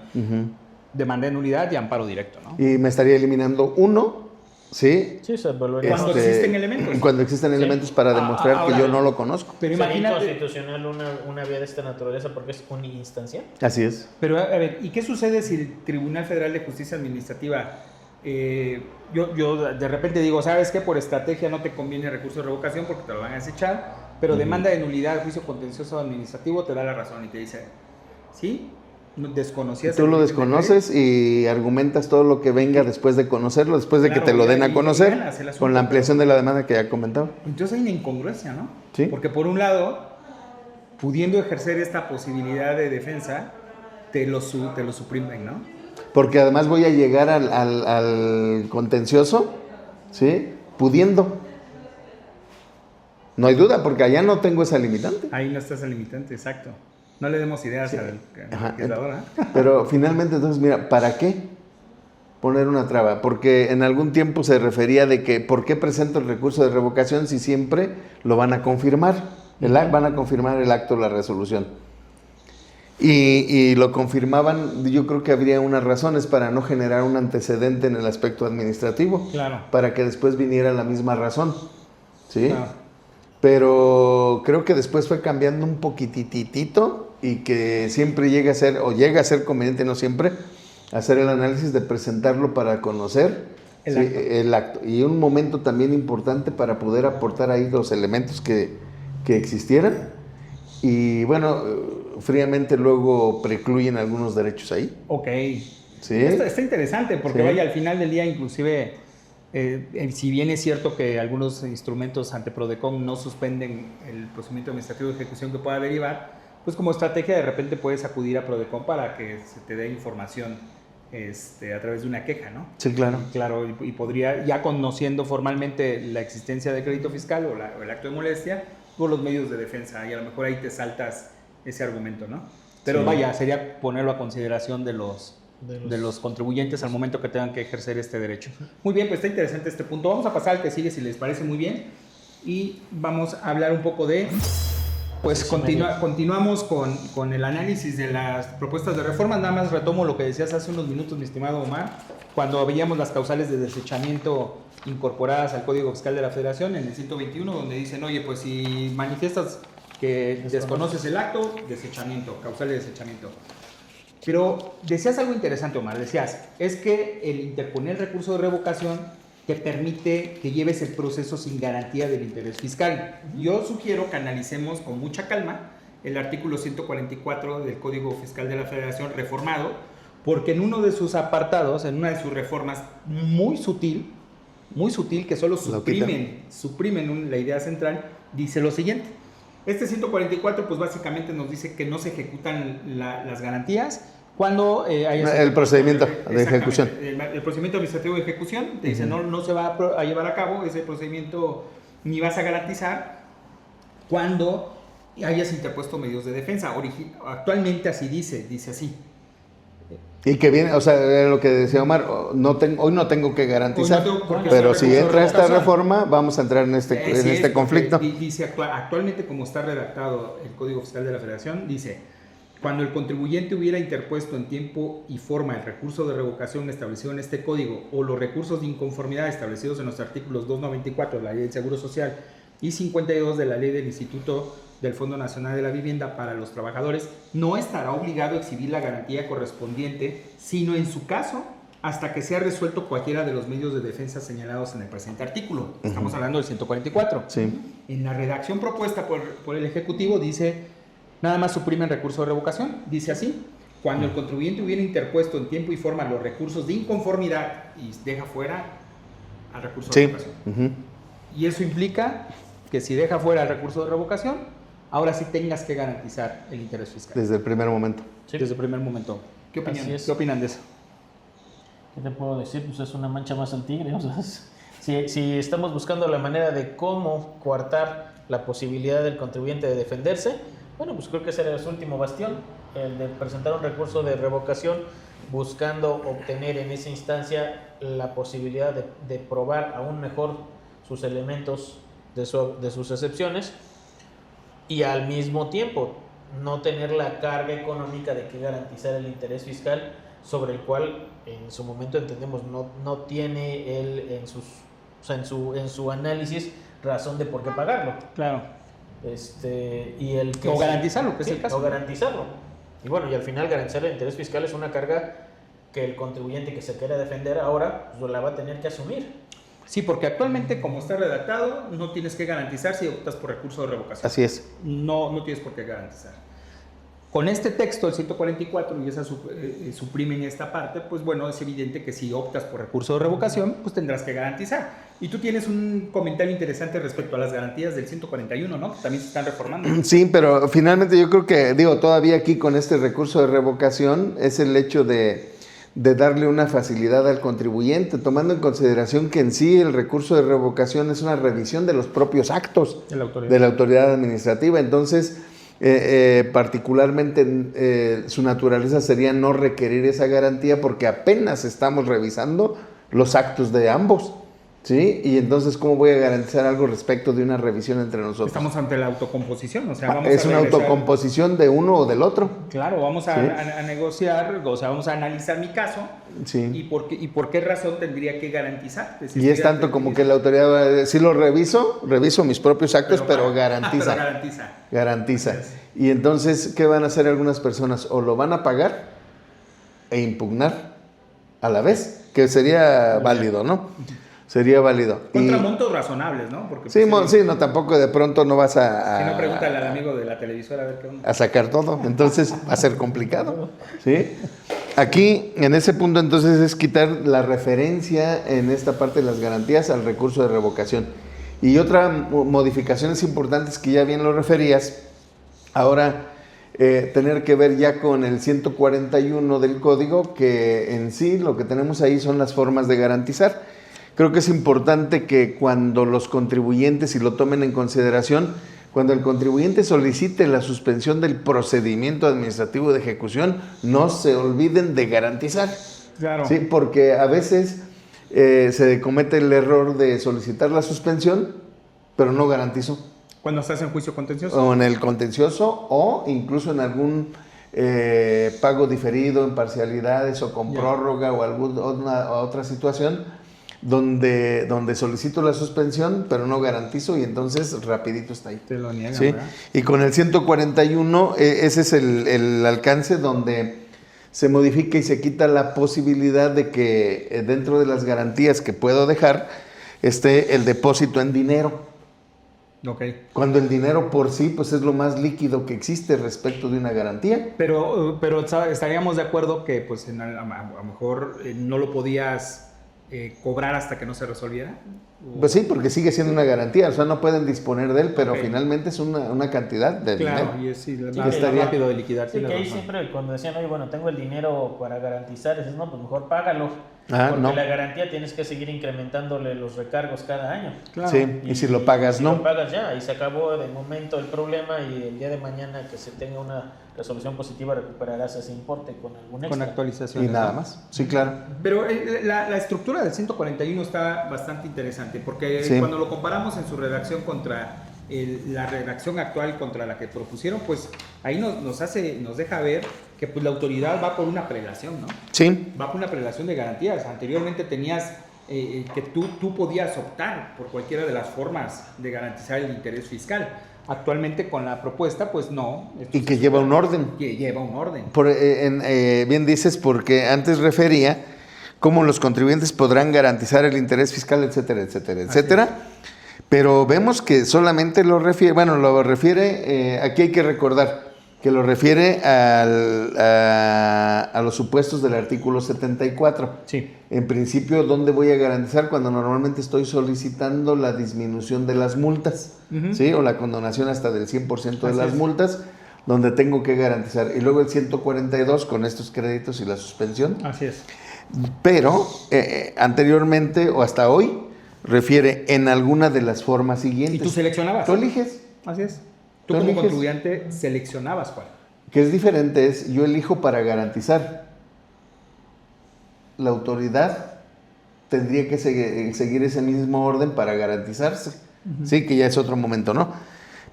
demanda de nulidad y amparo directo, ¿no? Y me estaría eliminando 1, ¿sí? Sí, se volvería. Cuando existen elementos. Cuando existen elementos para demostrar ahora, que yo no lo conozco. Pero Sería imagínate, inconstitucional una vía de esta naturaleza porque es una instancia. Así es. pero a ver, ¿y qué sucede si el Tribunal Federal de Justicia Administrativa, yo de repente digo, ¿sabes qué? Por estrategia no te conviene recurso de revocación porque te lo van a desechar, pero demanda de nulidad, juicio contencioso administrativo te da la razón y te dice, ¿sí? Desconocías. Tú el lo origen del desconoces y argumentas todo lo que venga después de conocerlo, después de que Claro, te lo den y a conocer, ganas el asunto, con la ampliación de la demanda que ya comentaba. Entonces hay una incongruencia, ¿no? Sí. Porque por un lado, pudiendo ejercer esta posibilidad de defensa, te lo suprimen, ¿no? Porque además voy a llegar al contencioso, ¿sí? Pudiendo. No hay duda, porque allá no tengo esa limitante. Ahí no está esa limitante, exacto. No le demos ideas al Ajá. legislador, ¿eh? Pero finalmente, entonces, mira, ¿para qué poner una traba? Porque en algún tiempo se refería de que, ¿por qué presento el recurso de revocación si siempre lo van a confirmar? Van a confirmar el acto, la resolución. Y lo confirmaban, yo creo que habría unas razones para no generar un antecedente en el aspecto administrativo. Claro. Para que después viniera la misma razón. ¿Sí? Claro. Pero creo que después fue cambiando un poquititito y que siempre llega a ser conveniente, no siempre, hacer el análisis de presentarlo para conocer el acto. Y un momento también importante para poder aportar ahí los elementos que existieran. Y bueno, fríamente luego precluyen algunos derechos ahí. Ok. ¿Sí? Está interesante porque Sí. vaya, al final del día inclusive, si bien es cierto que algunos instrumentos ante Prodecon no suspenden el procedimiento administrativo de ejecución que pueda derivar, pues como estrategia de repente puedes acudir a Prodecon para que se te dé información a través de una queja, ¿no? Sí, claro. Claro, y podría, ya conociendo formalmente la existencia de crédito fiscal o el acto de molestia, por los medios de defensa, y a lo mejor ahí te saltas ese argumento, ¿no? Pero Sí. vaya, sería ponerlo a consideración de los contribuyentes al momento que tengan que ejercer este derecho. Muy bien, pues está interesante este punto. Vamos a pasar al que sigue, si les parece muy bien, y vamos a hablar un poco de... Pues continuamos con el análisis de las propuestas de reforma. Nada más retomo lo que decías hace unos minutos, mi estimado Omar, cuando veíamos las causales de desechamiento incorporadas al Código Fiscal de la Federación en el 121, donde dicen, oye, pues si manifiestas que desconoces el acto, desechamiento, causal de desechamiento. Pero decías algo interesante, Omar, decías, es que el interponer el recurso de revocación te permite que lleves el proceso sin garantía del interés fiscal. Yo sugiero que analicemos con mucha calma el artículo 144 del Código Fiscal de la Federación reformado, porque en uno de sus apartados, en una de sus reformas muy sutil, que solo suprimen la idea central, dice lo siguiente. Este 144 pues básicamente nos dice que no se ejecutan las garantías cuando el procedimiento de ejecución. El procedimiento administrativo de ejecución te dice no se va a llevar a cabo ese procedimiento ni vas a garantizar cuando hayas interpuesto medios de defensa. Actualmente así dice así. Y que viene, o sea, era lo que decía Omar, hoy no tengo que garantizar, pero si entra esta reforma, vamos a entrar en este conflicto. Dice actualmente, como está redactado el Código Fiscal de la Federación, dice: cuando el contribuyente hubiera interpuesto en tiempo y forma el recurso de revocación establecido en este código o los recursos de inconformidad establecidos en los artículos 294 de la Ley del Seguro Social y 52 de la Ley del Instituto del Fondo Nacional de la Vivienda para los Trabajadores, no estará obligado a exhibir la garantía correspondiente, sino en su caso, hasta que sea resuelto cualquiera de los medios de defensa señalados en el presente artículo. Estamos hablando del 144. Sí. En la redacción propuesta por el Ejecutivo dice, nada más suprimen recurso de revocación. Dice así: cuando el contribuyente hubiera interpuesto en tiempo y forma los recursos de inconformidad y deja fuera al recurso de revocación. Y eso implica que si deja fuera el recurso de revocación, ahora sí tengas que garantizar el interés fiscal. Desde el primer momento. Sí. Desde el primer momento. ¿Qué opinan de eso? ¿Qué te puedo decir? Pues es una mancha más al tigre. O sea, si estamos buscando la manera de cómo coartar la posibilidad del contribuyente de defenderse, bueno, pues creo que ese era su último bastión, el de presentar un recurso de revocación buscando obtener en esa instancia la posibilidad de probar aún mejor sus elementos de sus excepciones, y al mismo tiempo no tener la carga económica de que garantizar el interés fiscal, sobre el cual en su momento entendemos no tiene él en su análisis razón de por qué pagarlo. Claro. Y el que o garantizarlo, que es el caso. O garantizarlo. Y bueno, y al final garantizar el interés fiscal es una carga que el contribuyente que se quiera defender ahora pues la va a tener que asumir. Sí, porque actualmente, como está redactado, no tienes que garantizar si optas por recurso de revocación. Así es. No tienes por qué garantizar. Con este texto, el 144, y esa suprimen esta parte, pues bueno, es evidente que si optas por recurso de revocación, pues tendrás que garantizar. Y tú tienes un comentario interesante respecto a las garantías del 141, ¿no? Que también se están reformando. Sí, pero finalmente yo creo que, todavía aquí con este recurso de revocación es el hecho de darle una facilidad al contribuyente, tomando en consideración que en sí el recurso de revocación es una revisión de los propios actos de la autoridad administrativa. Entonces, particularmente su naturaleza sería no requerir esa garantía porque apenas estamos revisando los actos de ambos, ¿sí? Y entonces, ¿cómo voy a garantizar algo respecto de una revisión entre nosotros? Estamos ante la autocomposición, o sea, es una autocomposición de uno o del otro. Claro, vamos a negociar, o sea, vamos a analizar mi caso. Sí. ¿Y por qué razón tendría que garantizar? Y es tanto como que la autoridad va a decir, sí lo reviso mis propios actos, pero garantiza. Garantiza. Y entonces, ¿qué van a hacer algunas personas? O lo van a pagar e impugnar a la vez, que sería válido, ¿no? Sería válido. Contra montos razonables, ¿no? Porque, sí, no, tampoco de pronto no vas a... Si no, pregúntale al amigo de la televisora a ver qué onda. A sacar todo, entonces va a ser complicado, ¿sí? Aquí, en ese punto, entonces, es quitar la referencia en esta parte de las garantías al recurso de revocación. Y otra modificaciones importantes que ya bien lo referías, ahora tener que ver ya con el 141 del código, que en sí lo que tenemos ahí son las formas de garantizar. Creo que es importante que cuando los contribuyentes, y lo tomen en consideración, cuando el contribuyente solicite la suspensión del procedimiento administrativo de ejecución, no se olviden de garantizar. Claro. Sí, porque a veces se comete el error de solicitar la suspensión, pero no garantizó. Cuando estás en juicio contencioso. O en el contencioso, o incluso en algún pago diferido, en parcialidades, o con prórroga, o alguna otra situación, donde solicito la suspensión, pero no garantizo, y entonces rapidito está ahí. Te lo niegan, ¿sí? ¿verdad? Y con el 141, ese es el alcance donde se modifica y se quita la posibilidad de que dentro de las garantías que puedo dejar esté el depósito en dinero. Okay. Cuando el dinero por sí pues es lo más líquido que existe respecto de una garantía. Pero estaríamos de acuerdo que pues a lo mejor no lo podías cobrar hasta que no se resolviera. Pues sí, porque sigue siendo una garantía, o sea, no pueden disponer de él, pero finalmente es una cantidad de dinero. Claro, y es estaría rápido de liquidar. Sí, que ahí siempre cuando decían, oye, bueno, tengo el dinero para garantizar, dices, no, pues mejor págalo. Porque no. la garantía tienes que seguir incrementándole los recargos cada año. Claro. Sí, y si lo pagas, si no. lo pagas ya, y se acabó de momento el problema, y el día de mañana que se tenga una resolución positiva recuperarás ese importe con algún extra. Con actualización. Y nada más. Sí, claro. Pero la estructura del 141 está bastante interesante, porque Sí. cuando lo comparamos en su redacción contra la redacción actual contra la que propusieron, pues ahí nos deja ver que pues, la autoridad va por una prelación, ¿no? Sí. Va por una prelación de garantías. Anteriormente tenías que tú podías optar por cualquiera de las formas de garantizar el interés fiscal. Actualmente con la propuesta, pues no. Y que lleva un orden. Que lleva un orden. Bien dices, porque antes refería cómo los contribuyentes podrán garantizar el interés fiscal, etcétera, etcétera, etcétera. Pero vemos que solamente lo refiere, aquí hay que recordar, que lo refiere a los supuestos del artículo 74. Sí. En principio, ¿dónde voy a garantizar? Cuando normalmente estoy solicitando la disminución de las multas, ¿sí? O la condonación hasta del 100% de las multas, donde tengo que garantizar. Y luego el 142 con estos créditos y la suspensión. Así es. Pero anteriormente o hasta hoy refiere en alguna de las formas siguientes. ¿Y tú seleccionabas? Tú eliges. Así es. Tú Tú como eliges. contribuyente seleccionabas cuál. Que es diferente, es yo elijo para garantizar. La autoridad tendría que seguir ese mismo orden para garantizarse. Sí, que ya es otro momento, ¿no?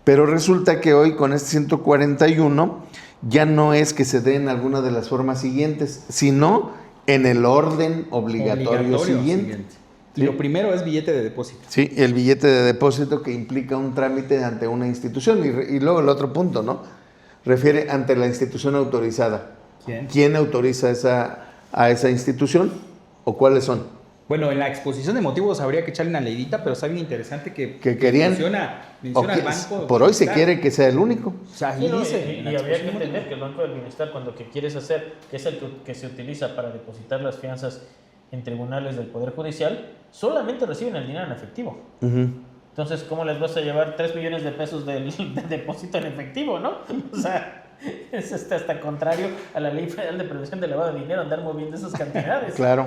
Pero resulta que hoy con este 141 ya no es que se dé en alguna de las formas siguientes, sino en el orden obligatorio siguiente. Y lo primero es billete de depósito. Sí, el billete de depósito que implica un trámite ante una institución. Y luego el otro punto, ¿no? Refiere ante la institución autorizada. ¿Quién? ¿Quién autoriza a esa institución o cuáles son? Bueno, en la exposición de motivos habría que echarle una leidita, pero está bien interesante que querían. menciona al Banco. Por hoy se quiere que sea el único. O sea, Sí, ahí no, dice. y en la habría que exposición de entender motivos. que el Banco del Bienestar, cuando que quieres hacer, que es el que se utiliza para depositar las fianzas en tribunales del Poder Judicial, solamente reciben el dinero en efectivo. Ujú. Entonces, ¿cómo les vas a llevar 3 millones de pesos del depósito en efectivo, no? O sea, es hasta contrario a la Ley Federal de Prevención del Lavado de Dinero, andar moviendo esas cantidades. Claro.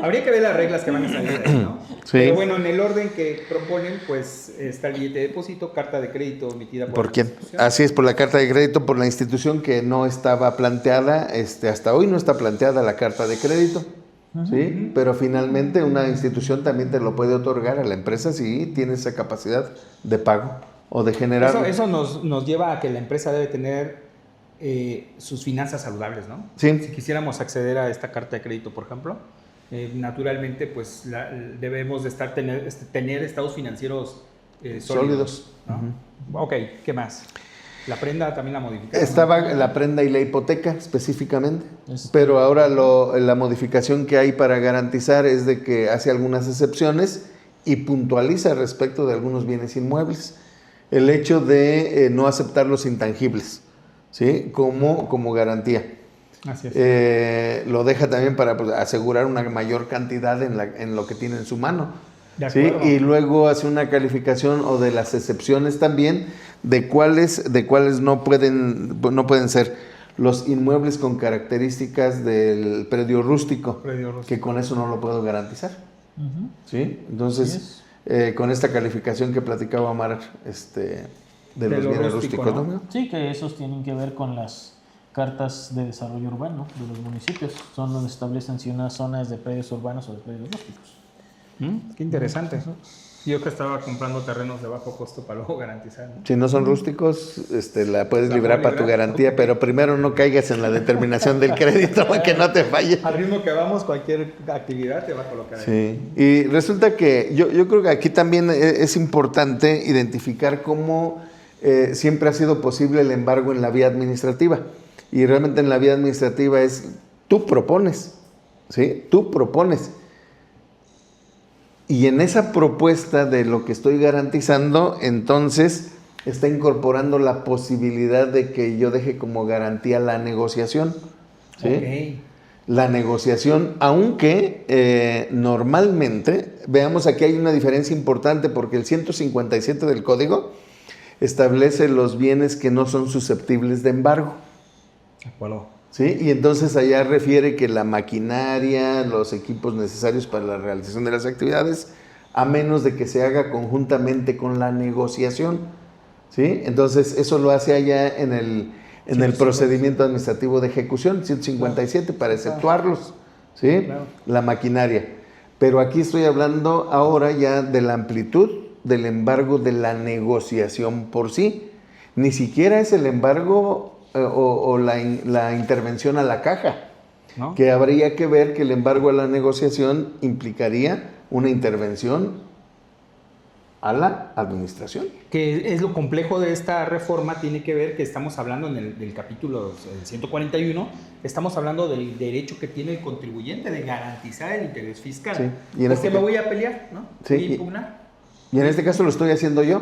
Habría que ver las reglas que van a salir de ahí, ¿no? Sí. Pero bueno, en el orden que proponen, pues está el billete de depósito, carta de crédito emitida ¿Por la quién? institución. Así es, por la carta de crédito, por la institución que no estaba planteada, hasta hoy no está planteada la carta de crédito. ¿Sí? Pero finalmente una institución también te lo puede otorgar a la empresa si tiene esa capacidad de pago o de generar. Eso nos lleva a que la empresa debe tener sus finanzas saludables, ¿no? Sí. Si quisiéramos acceder a esta carta de crédito, por ejemplo, naturalmente, pues debemos de tener estados financieros sólidos. ¿no? Ok, ¿qué más? La prenda también la modificaron. Estaba la prenda y la hipoteca específicamente, Es- pero ahora la modificación que hay para garantizar es de que hace algunas excepciones y puntualiza respecto de algunos bienes inmuebles. El hecho de no aceptar los intangibles, ¿sí? como garantía. Así es. Lo deja también para pues, asegurar una mayor cantidad en lo que tiene en su mano. De ¿sí? acuerdo. Y luego hace una calificación o de las excepciones también de cuáles no pueden ser los inmuebles con características del predio rústico, que con eso no lo puedo garantizar. Ujú. ¿Sí? Entonces, con esta calificación que platicaba Omar, de los lo bienes rústico, rústicos, ¿no? ¿no? Sí, que esos tienen que ver con las cartas de desarrollo urbano de los municipios. Son donde establecen si una zona es de predios urbanos o de predios rústicos. Qué interesante. Yo que estaba comprando terrenos de bajo costo para luego garantizar. ¿no? Si no son rústicos, la puedes La librar puedo para tu librar. garantía, pero primero no caigas en la determinación del crédito para que no te falle. Al ritmo que vamos, cualquier actividad te va a colocar ahí. Sí, y resulta que yo creo que aquí también es importante identificar cómo siempre ha sido posible el embargo en la vía administrativa. Y realmente en la vía administrativa tú propones, ¿sí? Tú propones. Y en esa propuesta de lo que estoy garantizando, entonces está incorporando la posibilidad de que yo deje como garantía la negociación. ¿Sí? Ok. La negociación, aunque normalmente, veamos aquí hay una diferencia importante porque el 157 del Código establece los bienes que no son susceptibles de embargo. De acuerdo. ¿sí? Y entonces allá refiere que la maquinaria, los equipos necesarios para la realización de las actividades, a menos de que se haga conjuntamente con la negociación, ¿sí? Entonces eso lo hace allá en el procedimiento administrativo de ejecución, 157, para exceptuarlos, ¿sí? Claro. La maquinaria. Pero aquí estoy hablando ahora ya de la amplitud del embargo de la negociación por sí. Ni siquiera es el embargo o la intervención a la caja, ¿no? que habría que ver que el embargo a la negociación implicaría una intervención a la administración. Que es lo complejo de esta reforma, tiene que ver que estamos hablando en del capítulo 141, estamos hablando del derecho que tiene el contribuyente de garantizar el interés fiscal. Sí, y en Porque este me voy a pelear, ¿no? Sí, Voy a impugnar. Y en este caso lo estoy haciendo yo.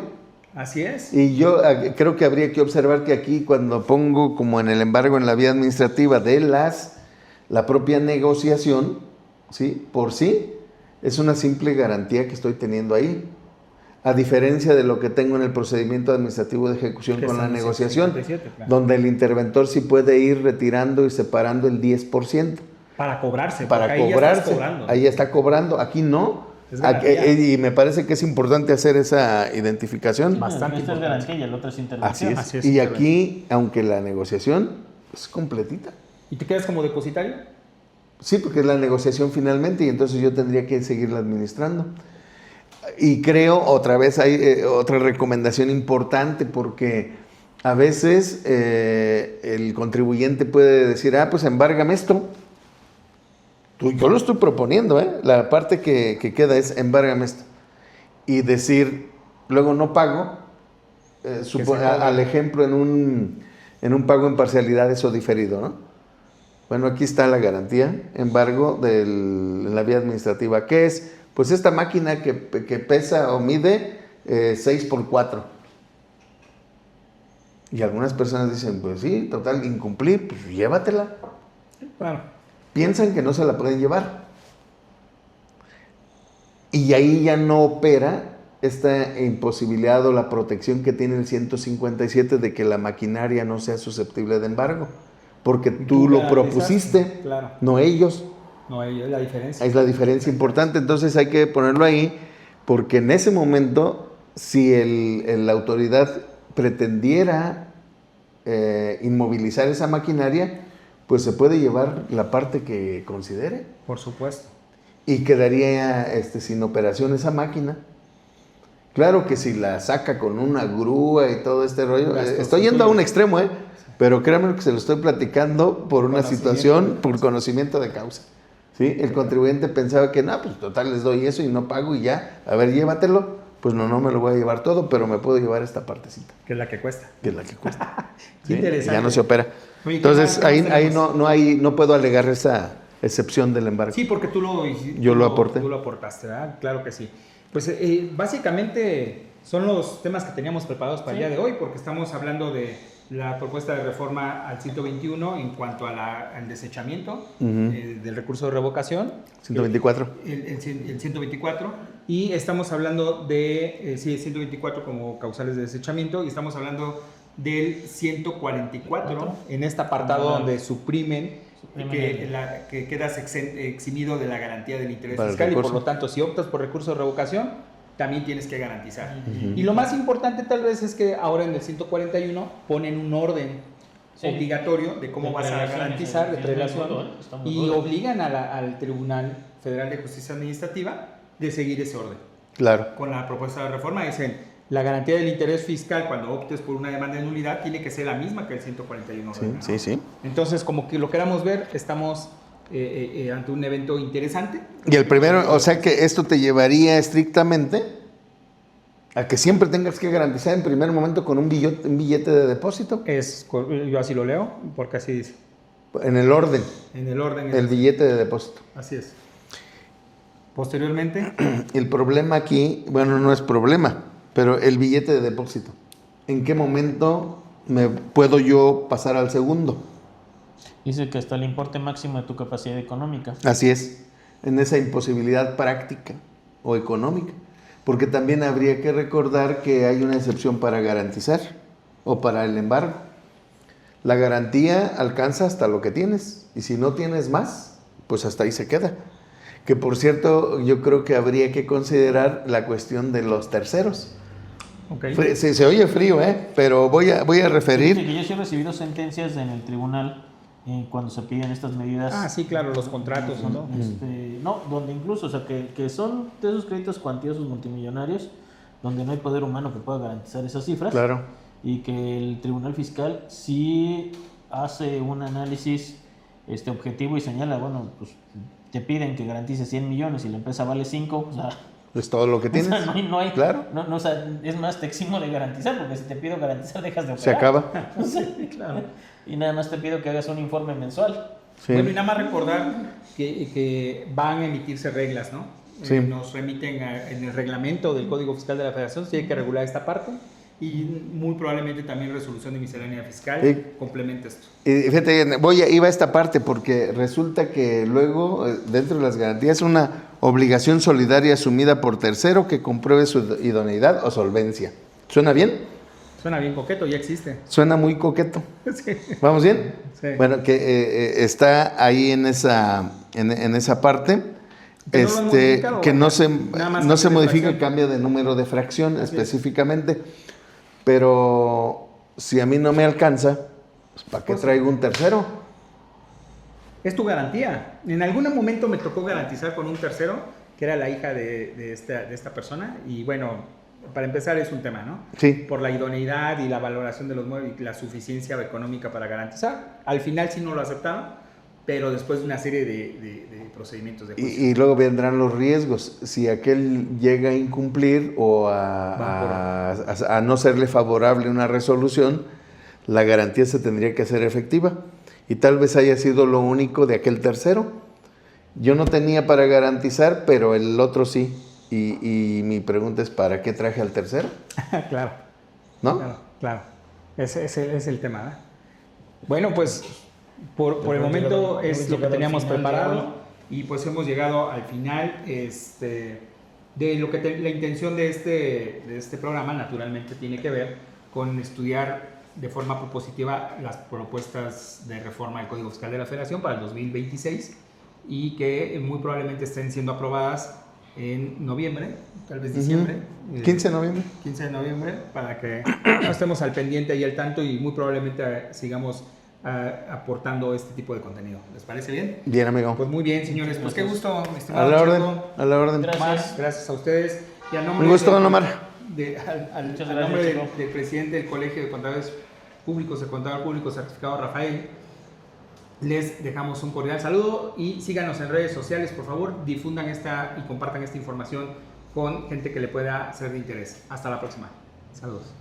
Así es. Y yo creo que habría que observar que aquí cuando pongo como en el embargo en la vía administrativa de la propia negociación, ¿sí? Por sí, es una simple garantía que estoy teniendo ahí. A diferencia de lo que tengo en el procedimiento administrativo de ejecución Que con la está en negociación, 157, claro. donde el interventor sí puede ir retirando y separando el 10%. Para cobrarse. Para porque ahí ya cobrarse. estás cobrando. Ahí ya está cobrando. Aquí no. Es garantía. Y me parece que es importante hacer esa identificación. Bastante Esta es importante. garantía y el otro es intervención. Así es. Así es, Y intervención. aquí, aunque la negociación es completita. ¿Y te quedas como depositario? Sí, porque es la negociación finalmente y entonces yo tendría que seguirla administrando. Y creo, otra vez hay otra recomendación importante porque a veces el contribuyente puede decir, pues embárgame esto. Yo lo estoy proponiendo, la parte que queda es embárgame esto. Y decir, luego no pago, al ejemplo en un pago en parcialidades o diferido, ¿no? Bueno, aquí está la garantía, embargo, en la vía administrativa. ¿Qué es? Pues esta máquina que pesa o mide 6x4. Y algunas personas dicen, pues sí, total, incumplir, pues llévatela. Claro. Piensan que no se la pueden llevar. Y ahí ya no opera esta imposibilidad o la protección que tiene el 157 de que la maquinaria no sea susceptible de embargo. Porque tú lo propusiste, claro. no ellos. No, ahí es la diferencia. Es la diferencia importante, entonces hay que ponerlo ahí, porque en ese momento, si la autoridad pretendiera inmovilizar esa maquinaria, pues se puede llevar la parte que considere. Por supuesto. Y quedaría sin operación esa máquina. Claro que si la saca con una grúa y todo este rollo, estoy yendo a un extremo, pero créanme que se lo estoy platicando por una situación, por conocimiento de causa. ¿Sí? El contribuyente pensaba que, no, pues total les doy eso y no pago y ya, a ver, llévatelo. Pues no me lo voy a llevar todo, pero me puedo llevar esta partecita. Que es la que cuesta. Que es la que cuesta. Qué interesante. Ya no se opera. Oye, entonces ¿qué más ahí tenemos? no puedo alegar esa excepción del embargo. Sí, porque Yo lo aporté. Tú lo aportaste, ¿verdad? Claro que sí. Pues básicamente son los temas que teníamos preparados para el día de hoy, porque estamos hablando de la propuesta de reforma al 121 en cuanto al desechamiento del recurso de revocación. 124. El 124. Y estamos hablando de, 124 como causales de desechamiento, y estamos hablando del 144 en este apartado donde suprimen que quedas eximido de la garantía del interés fiscal, y por lo tanto si optas por recurso de revocación también tienes que garantizar. Y lo más importante tal vez es que ahora en el 141 ponen un orden obligatorio de cómo vas a garantizar de prelación y obligan al Tribunal Federal de Justicia Administrativa de seguir ese orden. Claro. Con la propuesta de reforma dicen, la garantía del interés fiscal cuando optes por una demanda de nulidad tiene que ser la misma que el 141. Sí. Entonces, como que lo queramos ver, estamos ante un evento interesante. Y el primero, o sea que esto te llevaría estrictamente a que siempre tengas que garantizar en primer momento con un billete de depósito. Yo así lo leo, porque así dice. En el orden. En el orden. El billete de depósito. Así es. Posteriormente. El problema aquí, bueno, no es problema, pero el billete de depósito. ¿En qué momento me puedo yo pasar al segundo? Dice que hasta el importe máximo de tu capacidad económica. Así es, en esa imposibilidad práctica o económica. Porque también habría que recordar que hay una excepción para garantizar o para el embargo. La garantía alcanza hasta lo que tienes. Y si no tienes más, pues hasta ahí se queda. Que por cierto, yo creo que habría que considerar la cuestión de los terceros. Okay. Se oye frío, pero voy a referir. Fíjate que yo sí he recibido sentencias en el tribunal cuando se piden estas medidas. Ah, sí, claro, los contratos, ¿no? No, donde incluso, o sea, que son de esos créditos cuantiosos multimillonarios, donde no hay poder humano que pueda garantizar esas cifras. Claro. Y que el tribunal fiscal sí hace un análisis objetivo y señala, bueno, pues te piden que garantices 100 millones y la empresa vale 5, o sea, Es todo lo que tienes. o sea, no hay, Claro. o sea, es más, te eximo de garantizar, porque si te pido garantizar dejas de operar. Se acaba. Sí, claro. Y nada más te pido que hagas un informe mensual. Sí. Bueno, y nada más recordar que van a emitirse reglas, ¿no? Sí. Nos remiten en el reglamento del Código Fiscal de la Federación, sí hay que regular esta parte. Y muy probablemente también resolución de miscelánea fiscal complementa esto. Y fíjate, iba a esta parte porque resulta que luego, dentro de las garantías, una obligación solidaria asumida por tercero que compruebe su idoneidad o solvencia. ¿Suena bien? Suena bien coqueto, ya existe. Suena muy coqueto. Sí. ¿Vamos bien? Sí. Bueno, que está ahí en esa parte. ¿Que no lo han modificado? Que no se modifica el fracción. cambio de número de fracción específicamente. Pero si a mí no me alcanza, pues ¿para qué traigo un tercero? Es tu garantía. En algún momento me tocó garantizar con un tercero, que era la hija de esta persona. Y bueno, para empezar es un tema, ¿no? Sí. Por la idoneidad y la valoración de los muebles y la suficiencia económica para garantizar. Al final sí no lo aceptaron, pero después de una serie de procedimientos de juicio. Y luego vendrán los riesgos. Si aquel llega a incumplir o a no serle favorable una resolución, la garantía se tendría que hacer efectiva. Y tal vez haya sido lo único de aquel tercero. Yo no tenía para garantizar, pero el otro sí. Y mi pregunta es, ¿para qué traje al tercero? Claro. ¿No? Claro. Ese es el tema, ¿eh? Bueno, pues por el momento es lo que teníamos preparado. Y pues hemos llegado al final de lo que la intención de este programa naturalmente tiene que ver con estudiar de forma propositiva las propuestas de reforma del Código Fiscal de la Federación para el 2026 y que muy probablemente estén siendo aprobadas en noviembre, tal vez diciembre. 15 de noviembre. 15 de noviembre, para que estemos al pendiente y al tanto y muy probablemente sigamos aportando este tipo de contenido. ¿Les parece bien? Bien, amigo. Pues muy bien, señores. Pues qué gusto, mi A estimado la orden. Checo. A la orden. Gracias. Gracias a ustedes. Y a nombre Un gusto, don Omar. al Muchas nombre gracias, del, Checo. del presidente del Colegio de Contadores Públicos, el contador público certificado Rafael, les dejamos un cordial saludo y síganos en redes sociales, por favor, difundan y compartan esta información con gente que le pueda ser de interés. Hasta la próxima. Saludos.